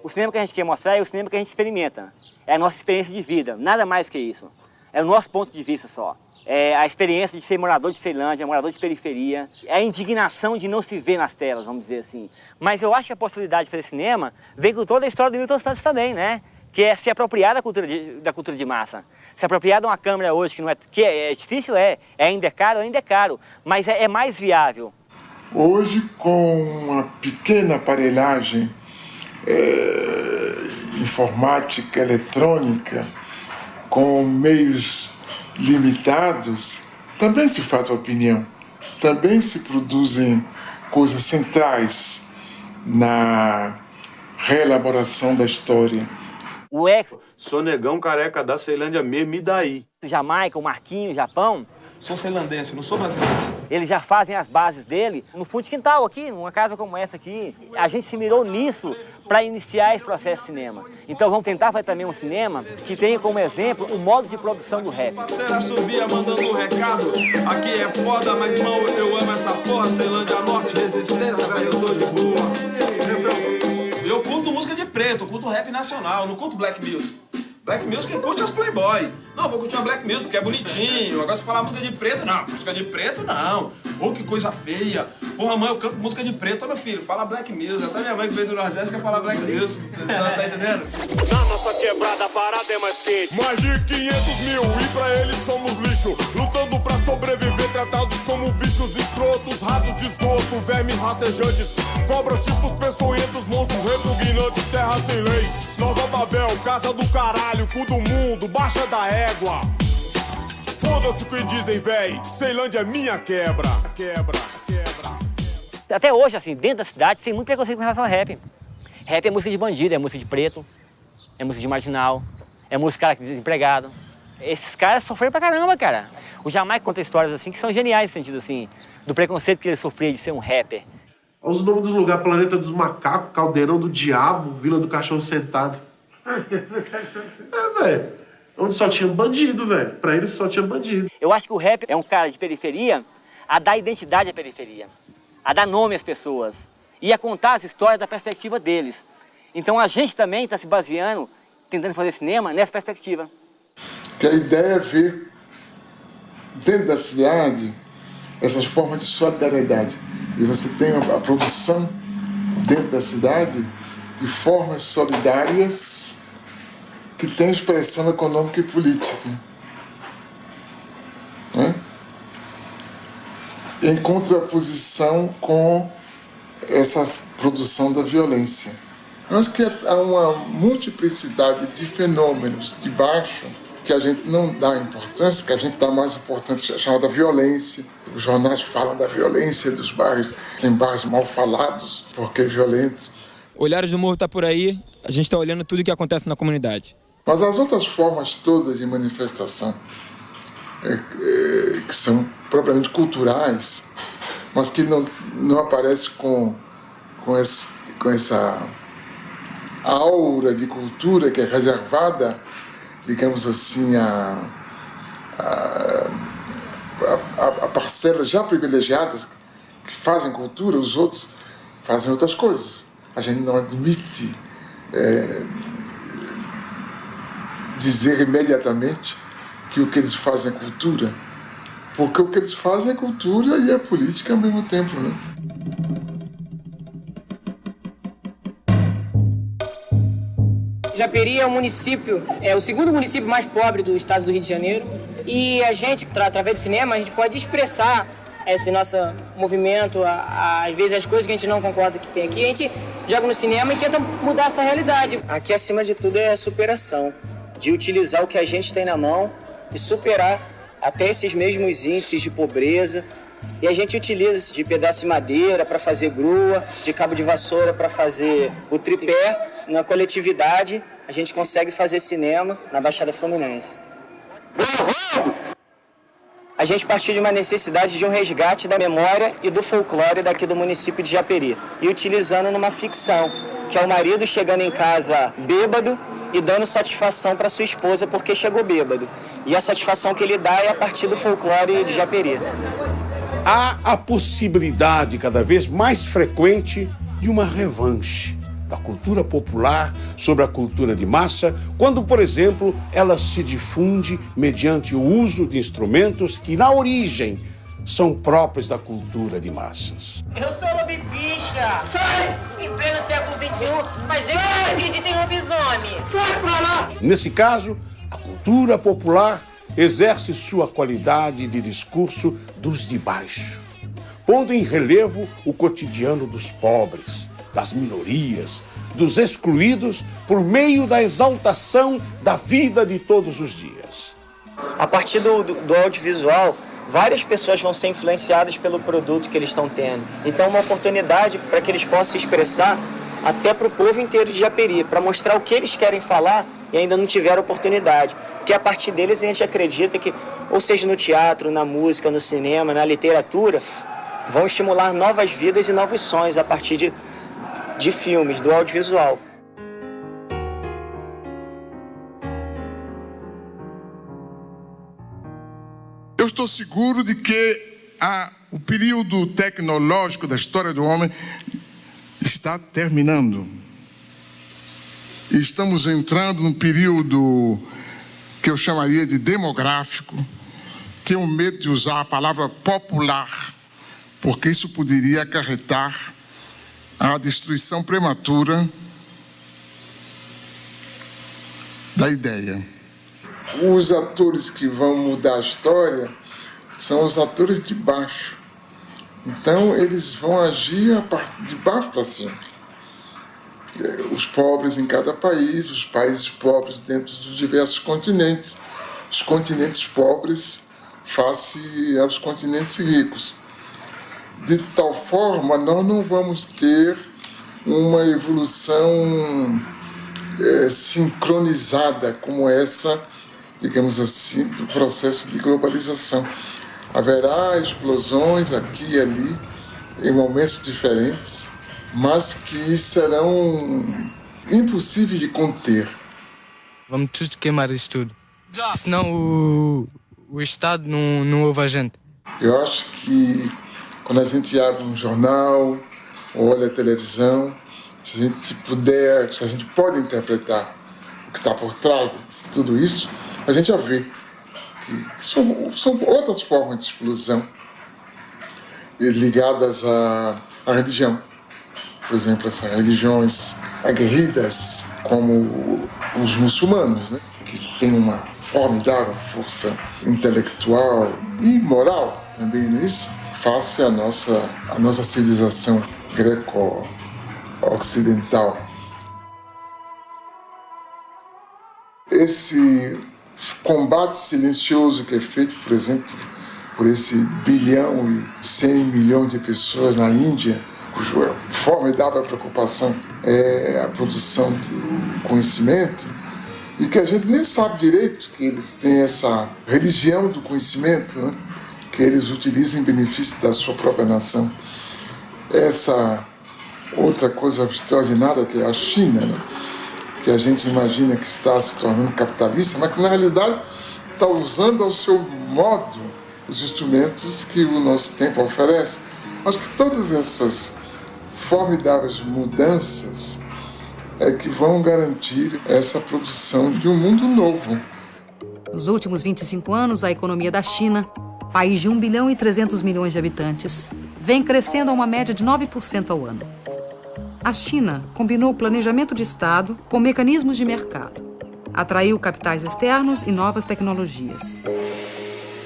O cinema que a gente quer mostrar é o cinema que a gente experimenta. É a nossa experiência de vida, nada mais que isso. É o nosso ponto de vista só. É a experiência de ser morador de Ceilândia, morador de periferia. É a indignação de não se ver nas telas, vamos dizer assim. Mas eu acho que a possibilidade para esse cinema vem com toda a história do Milton Santos também, né? Que é se apropriar da cultura de massa. Se apropriar de uma câmera hoje que é difícil, ainda é caro, mas é mais viável. Hoje, com uma pequena aparelhagem informática, eletrônica, com meios limitados, também se faz opinião, também se produzem coisas centrais na reelaboração da história. O ex... Sou negão careca da Ceilândia mesmo, e daí? Jamaica, o Marquinhos, Japão... Sou ceilandense, não sou brasileiro. Eles já fazem as bases dele no fundo de quintal aqui, numa casa como essa aqui. A gente se mirou nisso para iniciar esse processo de cinema. Então vamos tentar fazer também um cinema que tenha como exemplo o modo de produção do rap. Parceira subia mandando um recado. Aqui é foda, mas irmão, eu amo essa porra. Ceilândia Norte, resistência, velho, eu tô de boa. Eu curto música de preto, eu curto rap nacional, eu não curto black music. Black music quem curte é os playboy. Não, vou curtir uma black music porque é bonitinho. Agora se falar música de preto, não. Música de preto, não. Pô, que coisa feia. Porra, mãe, eu canto música de preto. Ô, meu filho, fala black music. Até minha mãe que veio do Nordeste quer falar black music. Tá entendendo? Na nossa quebrada a parada é mais quente. Mais de 500 mil e pra eles somos lixo. Lutando pra sobreviver, tratados como bichos escrotos. Ratos de esgoto, vermes rastejantes. Cobras tipos peçonhentos, monstros repugnantes. Terra sem lei, Nova Babel, casa do caralho. Cu do mundo, baixa da égua. Foda-se o que dizem, véi. Ceilândia é minha quebra. Quebra. Até hoje, assim, dentro da cidade, tem muito preconceito com relação ao rap. Rap é música de bandido, é música de preto, é música de marginal, é música de desempregado. Esses caras sofreram pra caramba, cara. O Jamaica conta histórias assim que são geniais no sentido assim, do preconceito que ele sofria de ser um rapper. Olha os nomes dos lugares: Planeta dos Macacos, Caldeirão do Diabo, Vila do Cachorro Sentado. Velho. Onde só tinha bandido, velho. Pra eles só tinha bandido. Eu acho que o rap é um cara de periferia a dar identidade à periferia, a dar nome às pessoas e a contar as histórias da perspectiva deles. Então a gente também está se baseando, tentando fazer cinema nessa perspectiva. Que a ideia é ver dentro da cidade essas formas de solidariedade. E você tem a produção dentro da cidade de formas solidárias que tem expressão econômica e política. Né? Em contraposição com essa produção da violência. Eu acho que há uma multiplicidade de fenômenos de baixo que a gente não dá importância, que a gente dá mais importância chamada violência. Os jornais falam da violência dos bairros, tem bairros mal falados porque violentos. Olhares do Morro está por aí, a gente está olhando tudo o que acontece na comunidade. Mas as outras formas todas de manifestação, que são propriamente culturais, mas que não aparecem com essa aura de cultura que é reservada, digamos assim, a parcelas já privilegiadas que fazem cultura, os outros fazem outras coisas. A gente não admite dizer imediatamente que o que eles fazem é cultura, porque o que eles fazem é cultura e é política ao mesmo tempo, né? Japeri é um município, é o segundo município mais pobre do estado do Rio de Janeiro, e a gente, através do cinema, a gente pode expressar esse nosso movimento, às vezes as coisas que a gente não concorda que tem aqui, a gente joga no cinema e tenta mudar essa realidade. Aqui, acima de tudo, é a superação, de utilizar o que a gente tem na mão e superar até esses mesmos índices de pobreza. E a gente utiliza de pedaço de madeira para fazer grua, de cabo de vassoura para fazer o tripé. Na coletividade, a gente consegue fazer cinema na Baixada Fluminense. A gente partiu de uma necessidade de um resgate da memória e do folclore daqui do município de Japeri. E utilizando numa ficção, que é o marido chegando em casa bêbado e dando satisfação para sua esposa porque chegou bêbado. E a satisfação que ele dá é a partir do folclore de Japeri. Há a possibilidade cada vez mais frequente de uma revanche da cultura popular sobre a cultura de massa, quando, por exemplo, ela se difunde mediante o uso de instrumentos que, na origem, são próprios da cultura de massas. Eu sou lobibicha! Sai! Em pleno século XXI, mas eu não acredito em lobisomem! Sai pra lá! Nesse caso, a cultura popular exerce sua qualidade de discurso dos de baixo, pondo em relevo o cotidiano dos pobres, das minorias, dos excluídos, por meio da exaltação da vida de todos os dias. A partir do audiovisual, várias pessoas vão ser influenciadas pelo produto que eles estão tendo. Então, uma oportunidade para que eles possam se expressar até para o povo inteiro de Japeri, para mostrar o que eles querem falar e ainda não tiveram oportunidade. Porque a partir deles a gente acredita que, ou seja no teatro, na música, no cinema, na literatura, vão estimular novas vidas e novos sonhos a partir de filmes, do audiovisual. Eu estou seguro de que o período tecnológico da história do homem está terminando. E estamos entrando num período que eu chamaria de demográfico. Tenho medo de usar a palavra popular, porque isso poderia acarretar a destruição prematura da ideia. Os atores que vão mudar a história são os atores de baixo. Então, eles vão agir de baixo para cima. Os pobres em cada país, os países pobres dentro dos diversos continentes, os continentes pobres face aos continentes ricos. De tal forma, nós não vamos ter uma evolução sincronizada como essa, digamos assim, do processo de globalização. Haverá explosões aqui e ali, em momentos diferentes, mas que serão impossíveis de conter. Vamos tudo queimar isso tudo, senão o Estado não ouve a gente. Eu acho que quando a gente abre um jornal, ou olha a televisão, se a gente pode interpretar o que está por trás de tudo isso, a gente já vê que são outras formas de explosão ligadas à religião. Por exemplo, essas religiões aguerridas, como os muçulmanos, né? Que têm uma formidável força intelectual e moral também nisso, face à nossa civilização greco-ocidental. Esse combate silencioso que é feito, por exemplo, por esse 1 bilhão e 100 milhões de pessoas na Índia, cuja formidável preocupação é a produção do conhecimento, e que a gente nem sabe direito que eles têm essa religião do conhecimento, né? Que eles utilizam em benefício da sua própria nação. Essa outra coisa extraordinária que é a China, né? Que a gente imagina que está se tornando capitalista, mas que na realidade está usando ao seu modo os instrumentos que o nosso tempo oferece. Acho que todas essas formidáveis mudanças que vão garantir essa produção de um mundo novo. Nos últimos 25 anos, a economia da China, país de 1 bilhão e 300 milhões de habitantes, vem crescendo a uma média de 9% ao ano. A China combinou o planejamento de Estado com mecanismos de mercado. Atraiu capitais externos e novas tecnologias.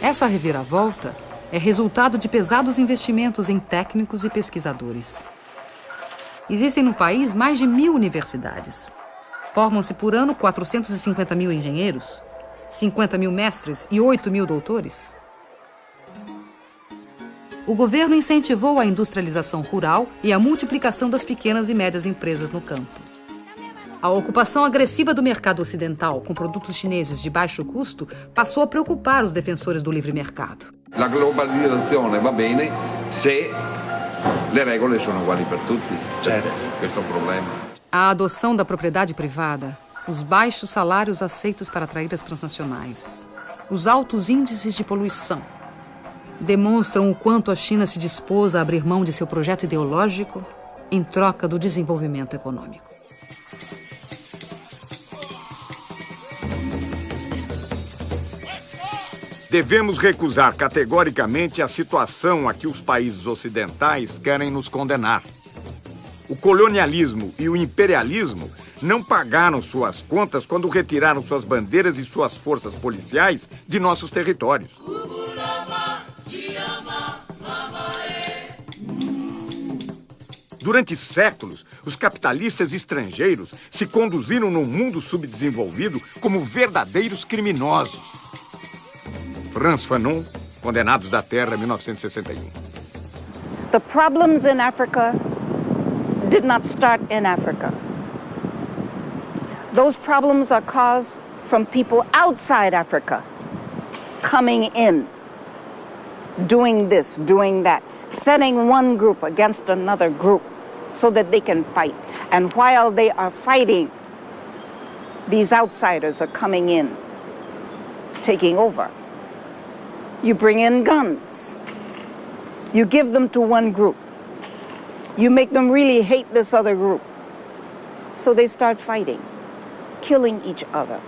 Essa reviravolta é resultado de pesados investimentos em técnicos e pesquisadores. Existem no país mais de 1.000 universidades. Formam-se por ano 450 mil engenheiros, 50 mil mestres e 8 mil doutores. O governo incentivou a industrialização rural e a multiplicação das pequenas e médias empresas no campo. A ocupação agressiva do mercado ocidental com produtos chineses de baixo custo passou a preocupar os defensores do livre mercado. La globalizzazione va bene se le regole sono uguali per tutti. Certo. Questo è un problema. A adoção da propriedade privada, os baixos salários aceitos para atrair as transnacionais, os altos índices de poluição, demonstram o quanto a China se dispôs a abrir mão de seu projeto ideológico em troca do desenvolvimento econômico. Devemos recusar categoricamente a situação a que os países ocidentais querem nos condenar. O colonialismo e o imperialismo não pagaram suas contas quando retiraram suas bandeiras e suas forças policiais de nossos territórios. Durante séculos, os capitalistas estrangeiros se conduziram no mundo subdesenvolvido como verdadeiros criminosos. Frantz Fanon, Condenados da Terra, 1961. The problems in Africa did not start in Africa. Those problems are caused from people outside Africa coming in, doing this, doing that, setting one group against another group so that they can fight. And while they are fighting, these outsiders are coming in, taking over. You bring in guns. You give them to one group. You make them really hate this other group. So they start fighting, killing each other.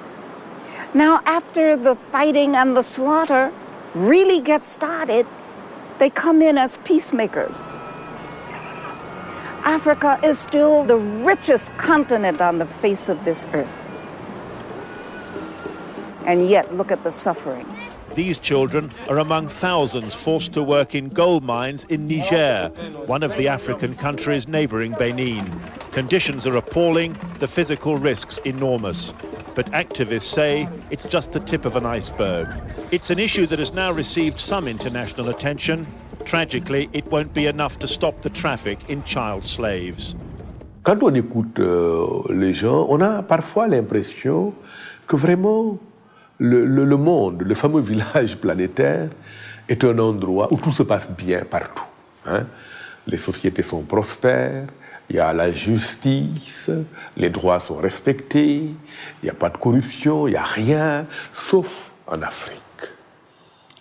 Now, after the fighting and the slaughter really gets started, they come in as peacemakers. Africa is still the richest continent on the face of this earth. And yet, look at the suffering. These children are among thousands forced to work in gold mines in Niger, one of the African countries neighboring Benin. Conditions are appalling, the physical risks enormous. but activists say it's just the tip of an iceberg. It's an issue that has now received some international attention. Tragically, it won't be enough to stop the traffic in child slaves. Quand on écoute les gens, on a parfois l'impression que vraiment le monde, le fameux village planétaire, est un endroit où tout se passe bien partout. Hein? Les sociétés sont prospères, il y a la justice, les droits sont respectés, il n'y a pas de corruption, il n'y a rien, sauf en Afrique.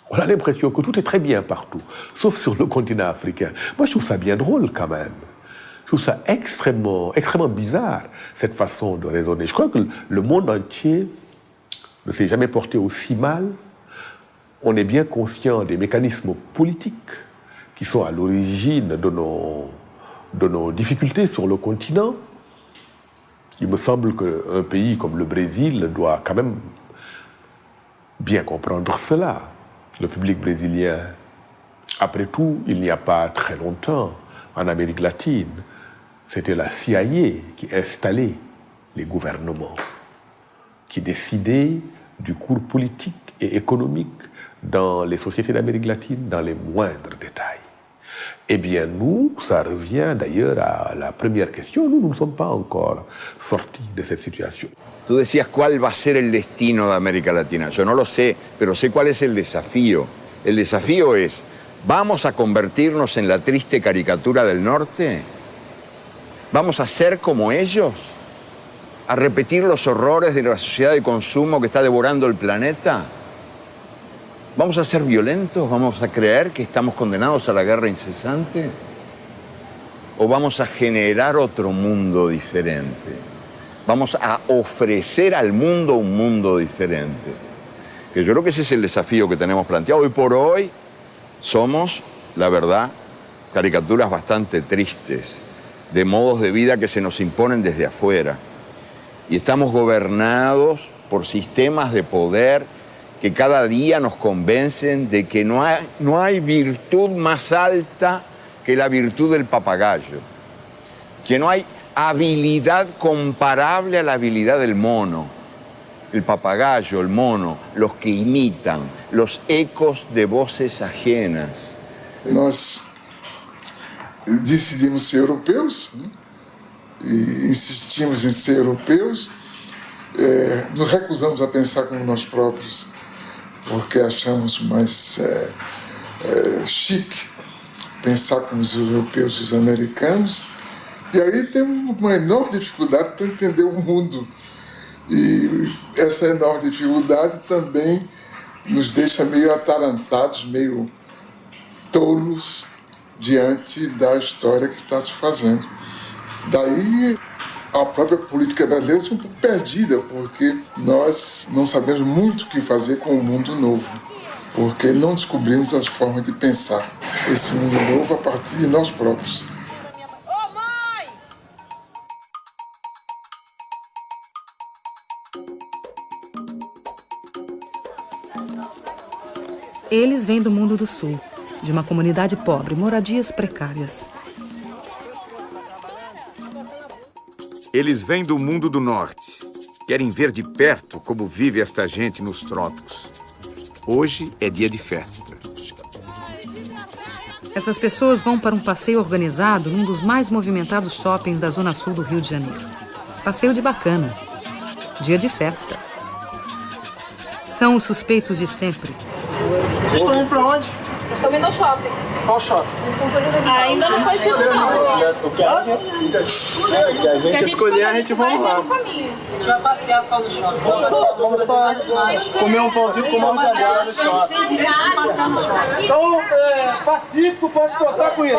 On a l'impression que tout est très bien partout, sauf sur le continent africain. Moi, je trouve ça bien drôle quand même. Je trouve ça extrêmement bizarre, cette façon de raisonner. Je crois que le monde entier ne s'est jamais porté aussi mal. On est bien conscient des mécanismes politiques qui sont à l'origine de nos difficultés sur le continent. Il me semble qu'un pays comme le Brésil doit quand même bien comprendre cela. Le public brésilien, après tout, il n'y a pas très longtemps, en Amérique latine, c'était la CIA qui installait les gouvernements, qui décidait du cours politique et économique dans les sociétés d'Amérique latine, dans les moindres détails. Eh bien, nous, ça revient d'ailleurs à la première question, nous ne sommes pas encore sortis de cette situation. Tú decías cuál va a ser el destino de América Latina. Yo no lo sé, pero sé cuál es el desafío. El desafío es, ¿vamos a convertirnos en la triste caricatura del norte? ¿Vamos a ser como ellos? ¿A repetir los horrores de la sociedad de consumo que está devorando el planeta? ¿Vamos a ser violentos? ¿Vamos a creer que estamos condenados a la guerra incesante? ¿O vamos a generar otro mundo diferente? Vamos a ofrecer al mundo un mundo diferente. Que yo creo que ese es el desafío que tenemos planteado. Hoy por hoy somos, la verdad, caricaturas bastante tristes de modos de vida que se nos imponen desde afuera. Y estamos gobernados por sistemas de poder que cada día nos convencen de que no hay virtud más alta que la virtud del papagayo, que no hay habilidad comparable a la habilidad del mono, el papagayo, el mono, los que imitan, los ecos de voces ajenas. Nós decidimos ser europeus, né? E insistimos em ser europeus, nos recusamos a pensar como nós próprios, porque achamos mais chique pensar como os europeus e os americanos, e aí temos uma enorme dificuldade para entender o mundo. E essa enorme dificuldade também nos deixa meio atarantados, meio tolos diante da história que está se fazendo. Daí a própria política brasileira é um pouco perdida, porque nós não sabemos muito o que fazer com o mundo novo, porque não descobrimos as formas de pensar esse mundo novo a partir de nós próprios. Eles vêm do mundo do Sul, de uma comunidade pobre, moradias precárias. Eles vêm do mundo do norte. Querem ver de perto como vive esta gente nos trópicos. Hoje é dia de festa. Essas pessoas vão para um passeio organizado num dos mais movimentados shoppings da zona sul do Rio de Janeiro. Passeio de bacana. Dia de festa. São os suspeitos de sempre. Vocês estão indo pra onde? Nós estamos indo ao shopping. Qual shopping? Ainda não foi tido, não. O que a gente escolher, a gente vai lá. A gente vai passear só no shopping. Vamos só comer um pãozinho com uma mortadela no shopping. Então, Pacífico, posso contar com isso?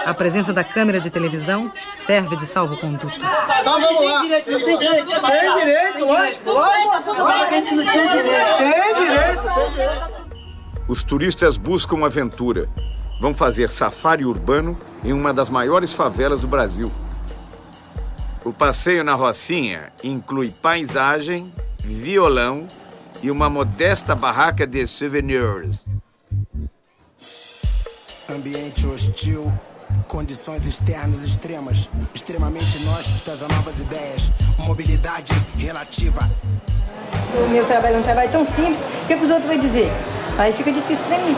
A presença da câmera de televisão serve de salvo-conduto. Então vamos lá. Tem direito, lógico. Sabe que a gente não tinha direito. Tem direito. Os turistas buscam aventura. Vão fazer safari urbano em uma das maiores favelas do Brasil. O passeio na Rocinha inclui paisagem, violão e uma modesta barraca de souvenirs. Ambiente hostil, condições externas extremas, extremamente inóspitas a novas ideias, mobilidade relativa. O meu trabalho é um trabalho tão simples, o que os outros vão dizer? Aí fica difícil para mim.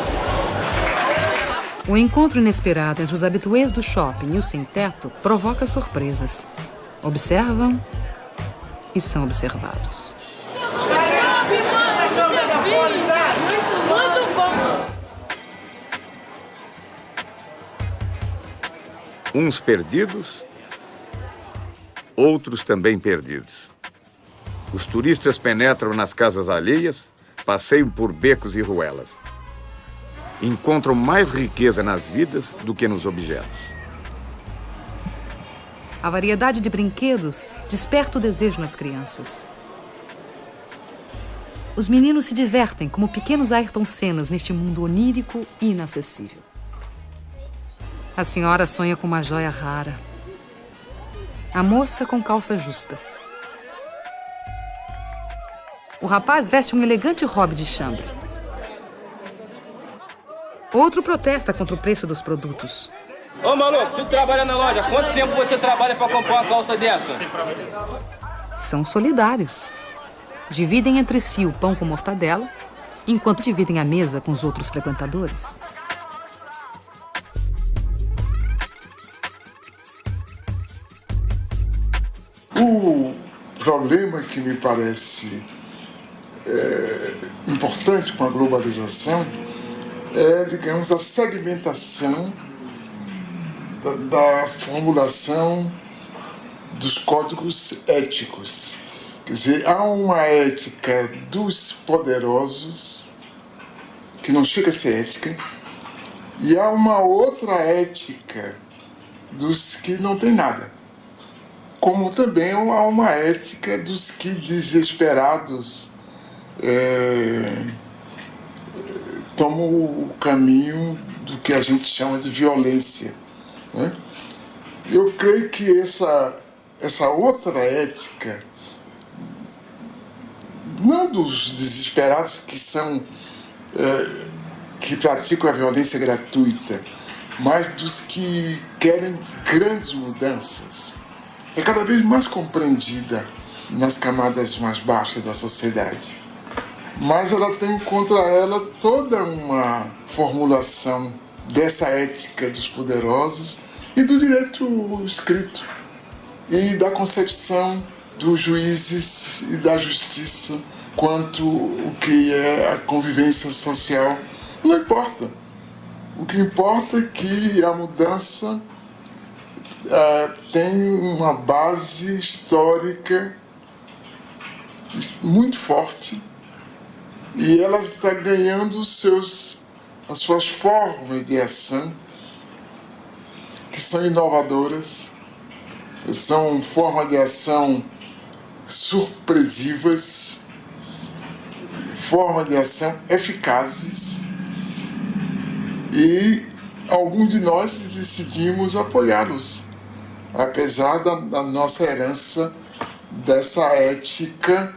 O encontro inesperado entre os habituês do shopping e o sem-teto provoca surpresas. Observam e são observados. Uns perdidos, outros também perdidos. Os turistas penetram nas casas alheias, passeiam por becos e ruelas. Encontram mais riqueza nas vidas do que nos objetos. A variedade de brinquedos desperta o desejo nas crianças. Os meninos se divertem como pequenos Ayrton Sennas neste mundo onírico e inacessível. A senhora sonha com uma joia rara. A moça com calça justa. O rapaz veste um elegante hobby de chambre. Outro protesta contra o preço dos produtos. Ô maluco, tu trabalha na loja, quanto tempo você trabalha para comprar uma calça dessa? São solidários. Dividem entre si o pão com mortadela, enquanto dividem a mesa com os outros frequentadores. O problema que me parece importante com a globalização é, digamos, a segmentação da formulação dos códigos éticos. Quer dizer, há uma ética dos poderosos, que não chega a ser ética, e há uma outra ética dos que não têm nada. Como também há uma ética dos que desesperados tomam o caminho do que a gente chama de violência, né? Eu creio que essa outra ética, não dos desesperados que praticam a violência gratuita, mas dos que querem grandes mudanças, é cada vez mais compreendida nas camadas mais baixas da sociedade. Mas ela tem contra ela toda uma formulação dessa ética dos poderosos e do direito escrito e da concepção dos juízes e da justiça quanto o que é a convivência social. Não importa. O que importa é que a mudança tem uma base histórica muito forte e ela está ganhando as suas formas de ação, que são inovadoras, são formas de ação surpresivas, formas de ação eficazes, e alguns de nós decidimos apoiá-los, apesar da nossa herança dessa ética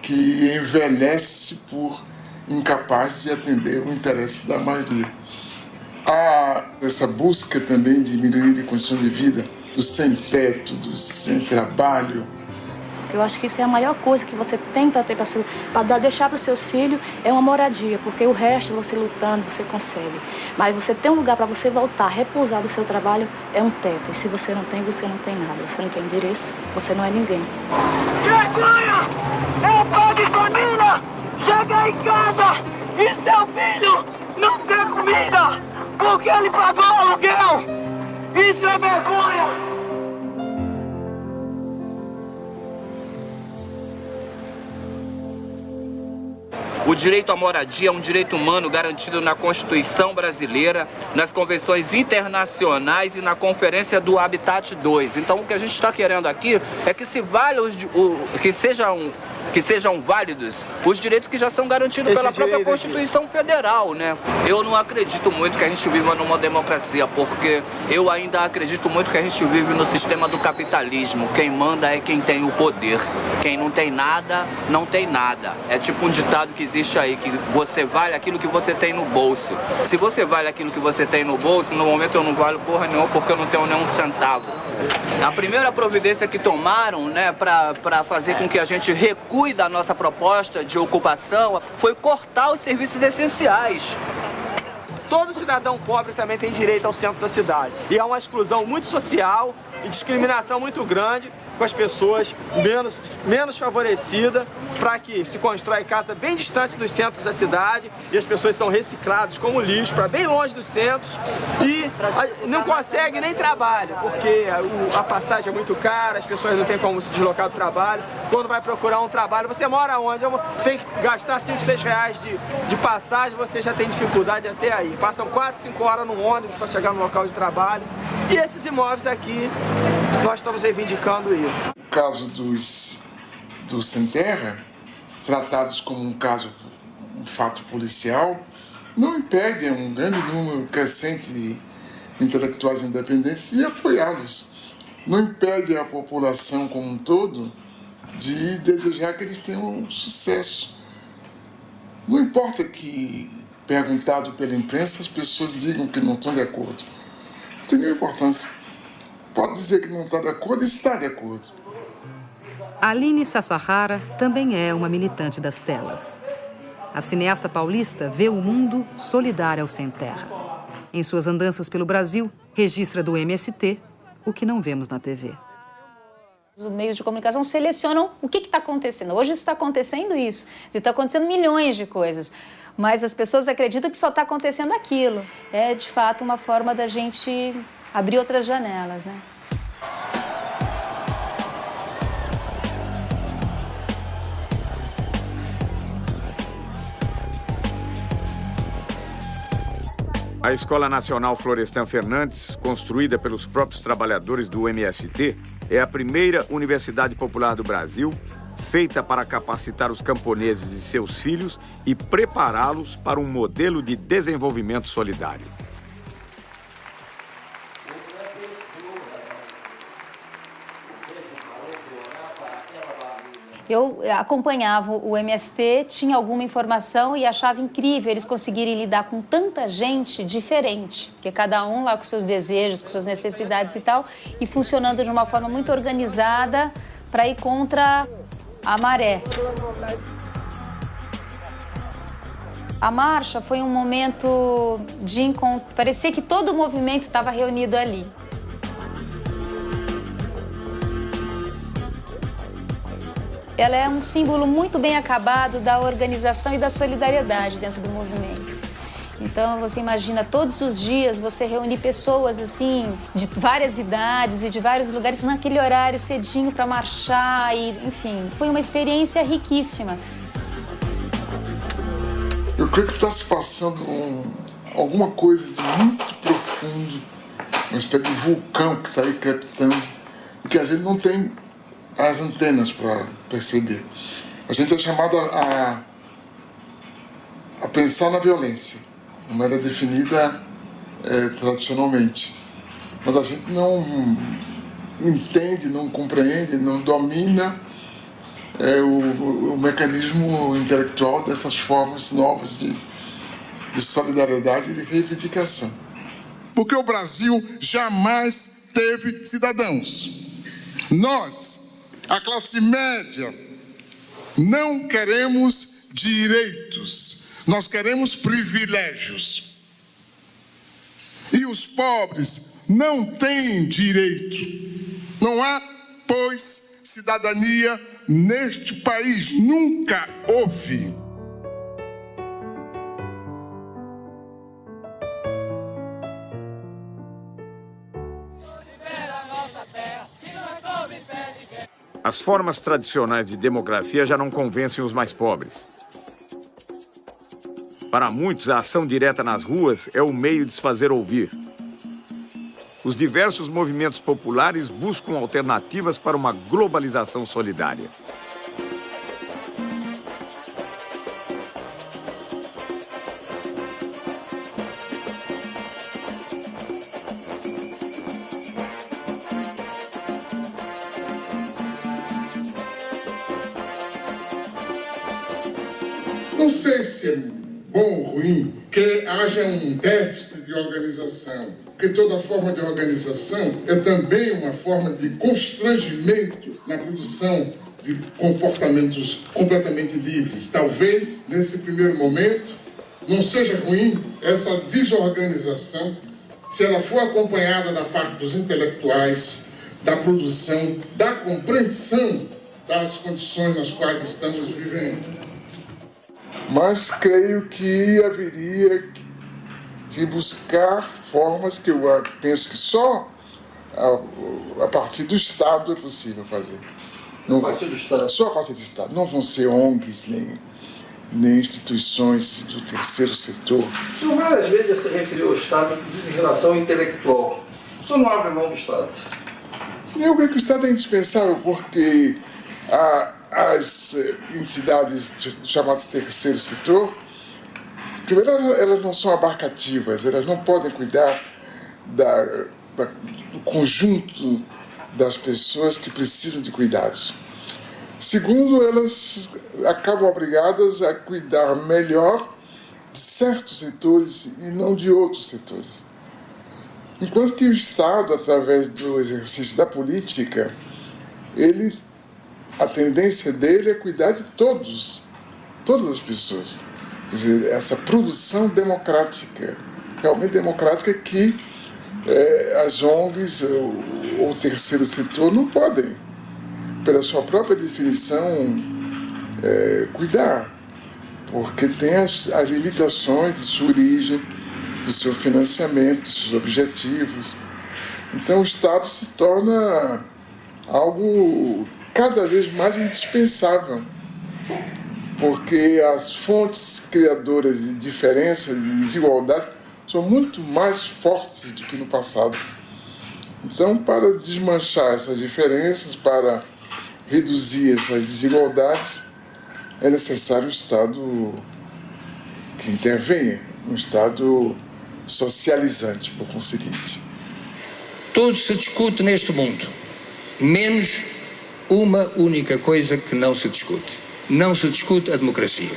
que envelhece por incapaz de atender o interesse da maioria. Há essa busca também de melhoria de condições de vida, do sem-teto, do sem-trabalho. Eu acho que isso é a maior coisa que você tem para ter para deixar para os seus filhos, é uma moradia, porque o resto, você lutando, você consegue. Mas você tem um lugar para você voltar, repousar do seu trabalho, é um teto. E se você não tem nada. Você não tem endereço, você não é ninguém. Vergonha! É pai de família! Chega em casa e seu filho não quer comida porque ele pagou o aluguel! Isso é vergonha! O direito à moradia é um direito humano garantido na Constituição brasileira, nas convenções internacionais e na Conferência do Habitat 2. Então, o que a gente está querendo aqui é que se valha que sejam que sejam válidos os direitos que já são garantidos pela própria Constituição Federal, né? Eu não acredito muito que a gente viva numa democracia, porque eu ainda acredito muito que a gente vive no sistema do capitalismo. Quem manda é quem tem o poder. Quem não tem nada, não tem nada. É tipo um ditado que existe aí, que você vale aquilo que você tem no bolso. Se você vale aquilo que você tem no bolso, no momento eu não valho porra nenhuma, porque eu não tenho nenhum centavo. A primeira providência que tomaram, né, para fazer com que a gente recue da nossa proposta de ocupação foi cortar os serviços essenciais. Todo cidadão pobre também tem direito ao centro da cidade. E há uma exclusão muito social e discriminação muito grande com as pessoas menos favorecidas, para que se constrói casa bem distante dos centros da cidade e as pessoas são recicladas como lixo para bem longe dos centros e não conseguem nem trabalho, porque a passagem é muito cara, as pessoas não têm como se deslocar do trabalho. Quando vai procurar um trabalho, você mora onde? Tem que gastar 5, 6 reais de passagem, você já tem dificuldade até aí. Passam 4, 5 horas no ônibus para chegar no local de trabalho. E esses imóveis aqui, nós estamos reivindicando isso. O caso dos sem terra, tratados como um fato policial, não impede um grande número crescente de intelectuais independentes de apoiá-los. Não impede a população como um todo de desejar que eles tenham sucesso. Não importa que, perguntado pela imprensa, as pessoas digam que não estão de acordo. Não tem nenhuma importância. Pode dizer que não está de acordo e está de acordo. Aline Sassahara também é uma militante das telas. A cineasta paulista vê o mundo solidário ao sem terra. Em suas andanças pelo Brasil, registra do MST o que não vemos na TV. Os meios de comunicação selecionam o que está acontecendo. Hoje está acontecendo isso. Está acontecendo milhões de coisas. Mas as pessoas acreditam que só está acontecendo aquilo. É, de fato, uma forma da gente abrir outras janelas, né? A Escola Nacional Florestan Fernandes, construída pelos próprios trabalhadores do MST, é a primeira universidade popular do Brasil, feita para capacitar os camponeses e seus filhos e prepará-los para um modelo de desenvolvimento solidário. Eu acompanhava o MST, tinha alguma informação e achava incrível eles conseguirem lidar com tanta gente diferente, porque cada um lá com seus desejos, com suas necessidades e tal, e funcionando de uma forma muito organizada para ir contra a maré. A marcha foi um momento de encontro, parecia que todo o movimento estava reunido ali. Ela é um símbolo muito bem acabado da organização e da solidariedade dentro do movimento. Então, você imagina, todos os dias você reunir pessoas, assim, de várias idades e de vários lugares naquele horário cedinho para marchar e, enfim, foi uma experiência riquíssima. Eu creio que está se passando alguma coisa de muito profundo, uma espécie de vulcão que está aí crepitando e que a gente não tem as antenas para perceber. A gente é chamado a pensar na violência, como ela é definida tradicionalmente. Mas a gente não entende, não compreende, não domina o mecanismo intelectual dessas formas novas de solidariedade e de reivindicação. Porque o Brasil jamais teve cidadãos. Nós, a classe média, não queremos direitos, nós queremos privilégios. E os pobres não têm direito. Não há, pois, cidadania neste país. Nunca houve. As formas tradicionais de democracia já não convencem os mais pobres. Para muitos, a ação direta nas ruas é o meio de se fazer ouvir. Os diversos movimentos populares buscam alternativas para uma globalização solidária. não sei se é bom ou ruim que haja um déficit de organização, porque toda forma de organização é também uma forma de constrangimento na produção de comportamentos completamente livres. Talvez, nesse primeiro momento, não seja ruim essa desorganização se ela for acompanhada da parte dos intelectuais, da produção, da compreensão das condições nas quais estamos vivendo. Mas creio que haveria que buscar formas que eu penso que só a partir do Estado é possível fazer. Não, a partir do Estado? Só a partir do Estado. Não vão ser ONGs, nem instituições do terceiro setor. O senhor várias vezes se referiu ao Estado, inclusive em relação ao intelectual. O senhor não abre mão do Estado? Eu creio que o Estado é indispensável porque as entidades chamadas terceiro setor, primeiro, elas não são abarcativas, elas não podem cuidar do conjunto das pessoas que precisam de cuidados. Segundo, elas acabam obrigadas a cuidar melhor de certos setores e não de outros setores. Enquanto que o Estado, através do exercício da política, a tendência dele é cuidar de todas as pessoas. Quer dizer, essa produção democrática, realmente democrática, que as ONGs ou o terceiro setor não podem, pela sua própria definição, cuidar, porque tem as limitações de sua origem, do seu financiamento, dos seus objetivos. Então o Estado se torna algo cada vez mais indispensável, porque as fontes criadoras de diferença, de desigualdade, são muito mais fortes do que no passado. Então, para desmanchar essas diferenças, para reduzir essas desigualdades, é necessário um Estado que intervenha, um Estado socializante, por conseguinte. Tudo se discute neste mundo, menos uma única coisa que não se discute. Não se discute a democracia.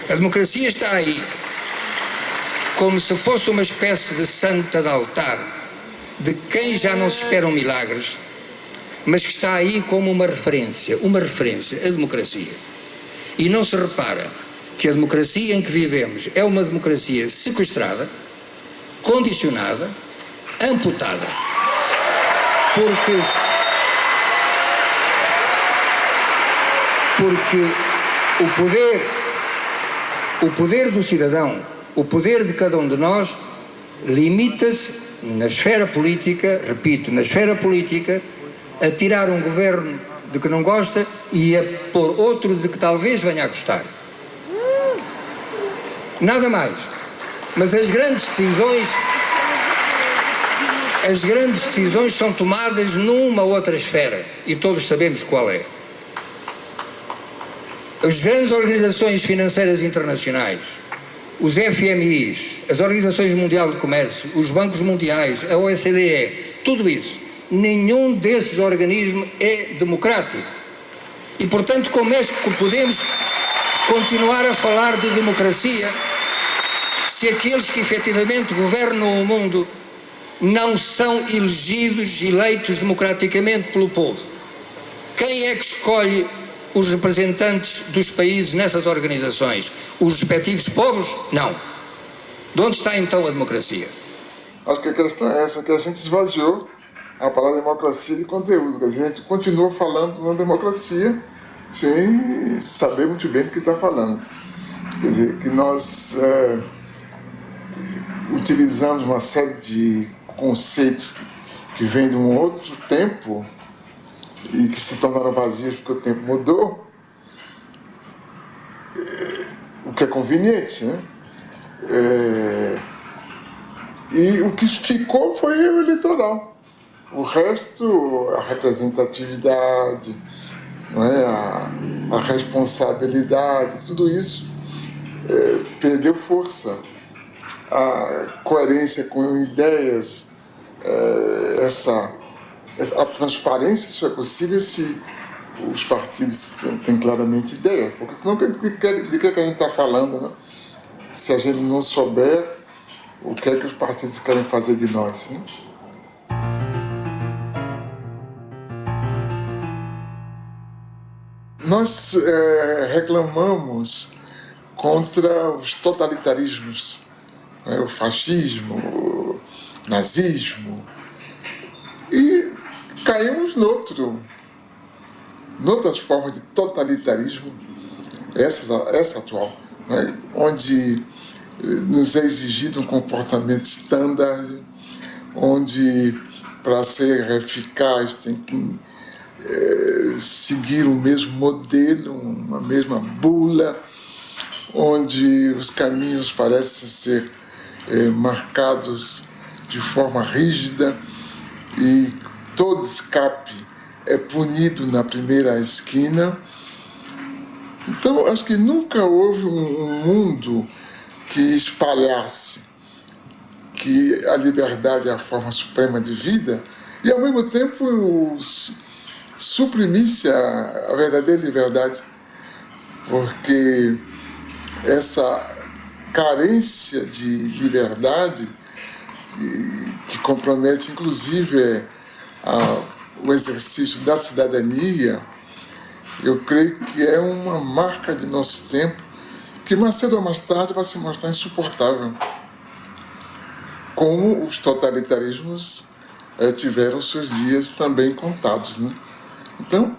A democracia está aí como se fosse uma espécie de santa de altar, de quem já não se esperam milagres, mas que está aí como uma referência, a democracia. E não se repara que a democracia em que vivemos é uma democracia sequestrada, condicionada, amputada, porque o poder do cidadão, o poder de cada um de nós, limita-se na esfera política, repito, na esfera política, a tirar um governo de que não gosta e a pôr outro de que talvez venha a gostar. Nada mais. Mas as grandes decisões são tomadas numa outra esfera e todos sabemos qual é. As grandes organizações financeiras internacionais, os FMIs, as Organizações Mundiais de Comércio, os bancos mundiais, a OCDE, tudo isso, nenhum desses organismos é democrático. E, portanto, como é que podemos continuar a falar de democracia se aqueles que efetivamente governam o mundo não são eleitos democraticamente pelo povo? Quem é que escolhe os representantes dos países nessas organizações? Os respectivos povos? Não. De onde está então a democracia? Acho que a questão é essa, que a gente esvaziou a palavra democracia de conteúdo, que a gente continua falando na democracia sem saber muito bem do que está falando. Quer dizer, que nós utilizamos uma série de conceitos que vêm de um outro tempo e que se tornaram vazios porque o tempo mudou, o que é conveniente, né? E o que ficou foi o eleitoral. O resto, a representatividade, não é? a responsabilidade, tudo isso perdeu força. A coerência com ideias, a transparência só é possível se os partidos têm claramente ideia, porque senão de que a gente está falando, né? Se a gente não souber o que é que os partidos querem fazer de nós, né? Nós reclamamos contra os totalitarismos, né? O fascismo, o nazismo, e caímos noutras formas de totalitarismo, essa atual, né? Onde nos é exigido um comportamento standard, onde para ser eficaz tem que seguir o mesmo modelo, uma mesma bula, onde os caminhos parecem ser marcados de forma rígida e todo escape é punido na primeira esquina. Então, acho que nunca houve um mundo que espalhasse que a liberdade é a forma suprema de vida e, ao mesmo tempo, suprimisse a verdadeira liberdade, porque essa carência de liberdade que compromete, inclusive, o exercício da cidadania, eu creio que é uma marca de nosso tempo que mais cedo ou mais tarde vai se mostrar insuportável, como os totalitarismos tiveram seus dias também contados, né? Então,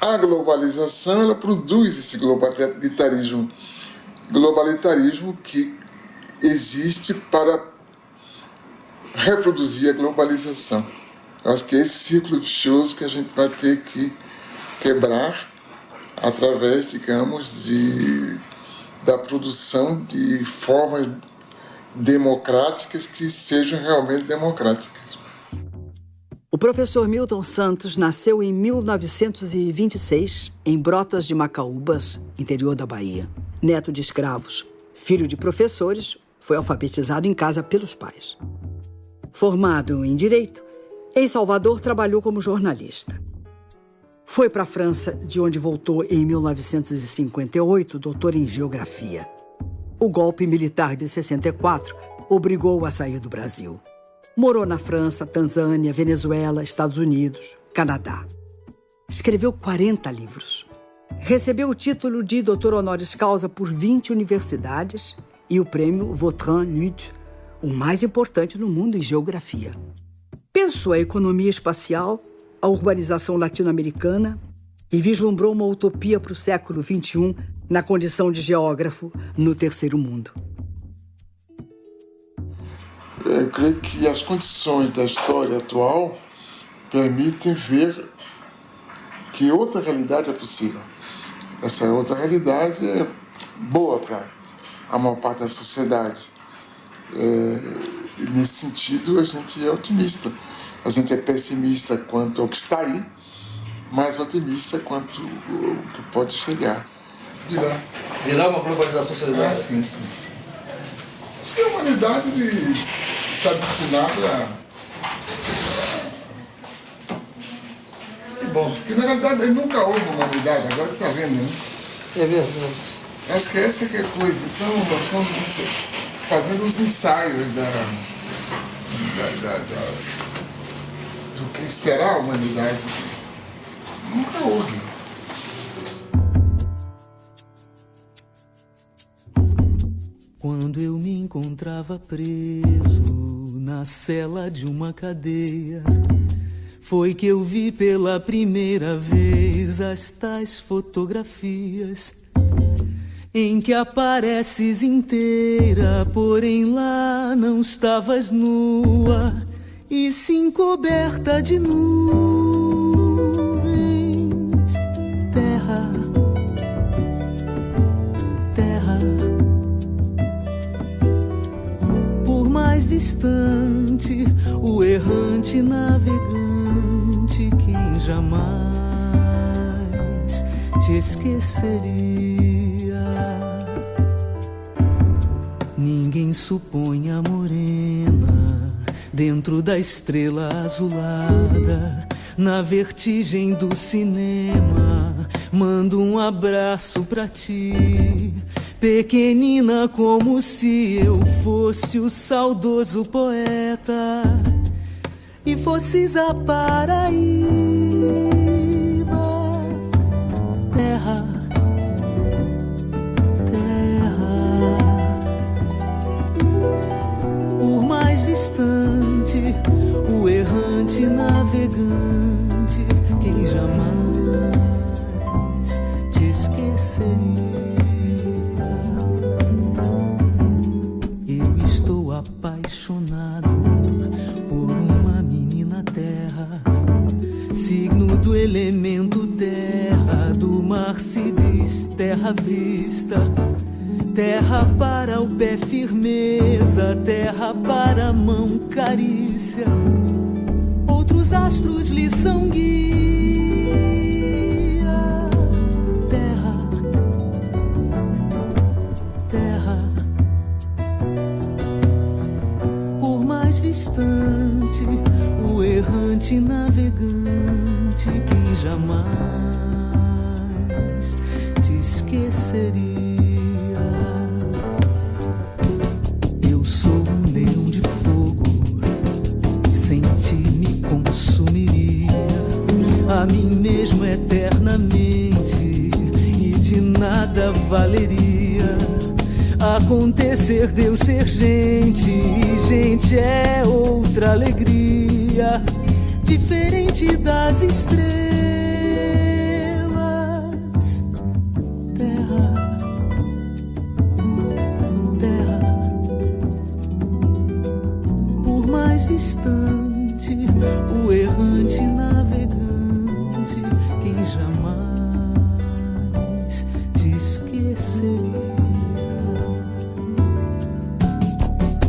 a globalização, ela produz esse globalitarismo que existe para reproduzir a globalização. Eu acho que é esse ciclo vicioso que a gente vai ter que quebrar através, digamos, da produção de formas democráticas que sejam realmente democráticas. O professor Milton Santos nasceu em 1926 em Brotas de Macaúbas, interior da Bahia. Neto de escravos, filho de professores, foi alfabetizado em casa pelos pais. Formado em Direito, em Salvador trabalhou como jornalista. Foi para a França, de onde voltou em 1958, doutor em Geografia. O golpe militar de 64 obrigou-o a sair do Brasil. Morou na França, Tanzânia, Venezuela, Estados Unidos, Canadá. Escreveu 40 livros. Recebeu o título de doutor honoris causa por 20 universidades e o prêmio Vautrin-Lud, o mais importante no mundo em geografia. Pensou a economia espacial, a urbanização latino-americana e vislumbrou uma utopia para o século XXI na condição de geógrafo no terceiro mundo. Eu creio que as condições da história atual permitem ver que outra realidade é possível. Essa outra realidade é boa para a maior parte da sociedade. E nesse sentido, a gente é otimista. A gente é pessimista quanto ao que está aí, mas otimista quanto ao que pode chegar. Virar uma globalização solidária? Sim. Acho que a humanidade está destinada Que bom. Porque, na verdade, nunca houve humanidade, agora que está vendo, né? É verdade. Acho que essa que é a coisa. Então, nós estamos fazendo os ensaios do que será a humanidade. Nunca houve. Quando eu me encontrava preso na cela de uma cadeia, foi que eu vi pela primeira vez as tais fotografias em que apareces inteira, porém lá não estavas nua, e sim coberta de nuvens. Terra, terra, por mais distante, o errante navegante, quem jamais te esqueceria. Ninguém supõe a morena dentro da estrela azulada, na vertigem do cinema, mando um abraço pra ti, pequenina, como se eu fosse o saudoso poeta e fosses a Paraíba, terra, terra. Por mais distante, o errante navegante, quem jamais te esqueceria. Eu estou apaixonado por uma menina terra, signo do elemento terra, do mar se diz terra vista. Terra para o pé firmeza, terra para a mão carícia, outros astros lhe são guia. Terra, terra, por mais distante, o errante navegante, quem jamais te esqueceria. A mim mesmo eternamente, e de nada valeria acontecer de eu ser gente, e gente é outra alegria, diferente das estrelas. Terra, terra, por mais distante, o errante navegante, quem jamais te esqueceria.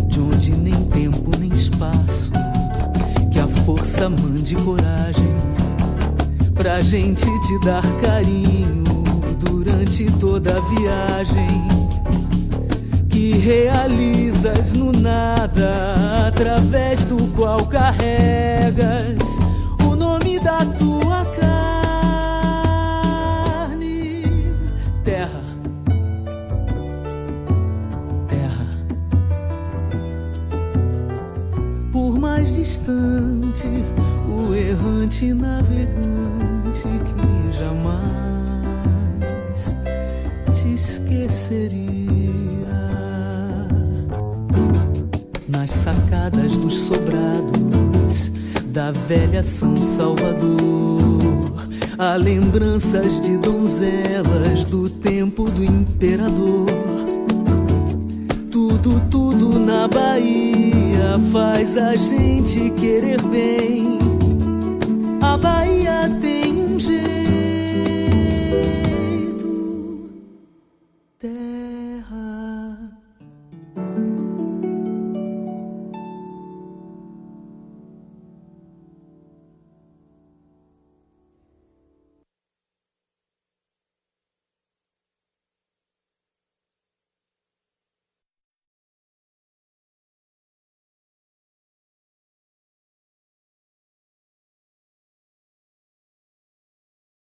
De onde nem tempo nem espaço, que a força mande coragem pra gente te dar carinho durante toda a viagem que realizas no nada, através do qual carregas o nome da tua carne. Terra, terra, por mais distante, o errante navegante, que jamais te esqueceria. Nas sacadas dos sobrados da velha São Salvador, há lembranças de donzelas do tempo do imperador. Tudo, tudo na Bahia faz a gente querer bem,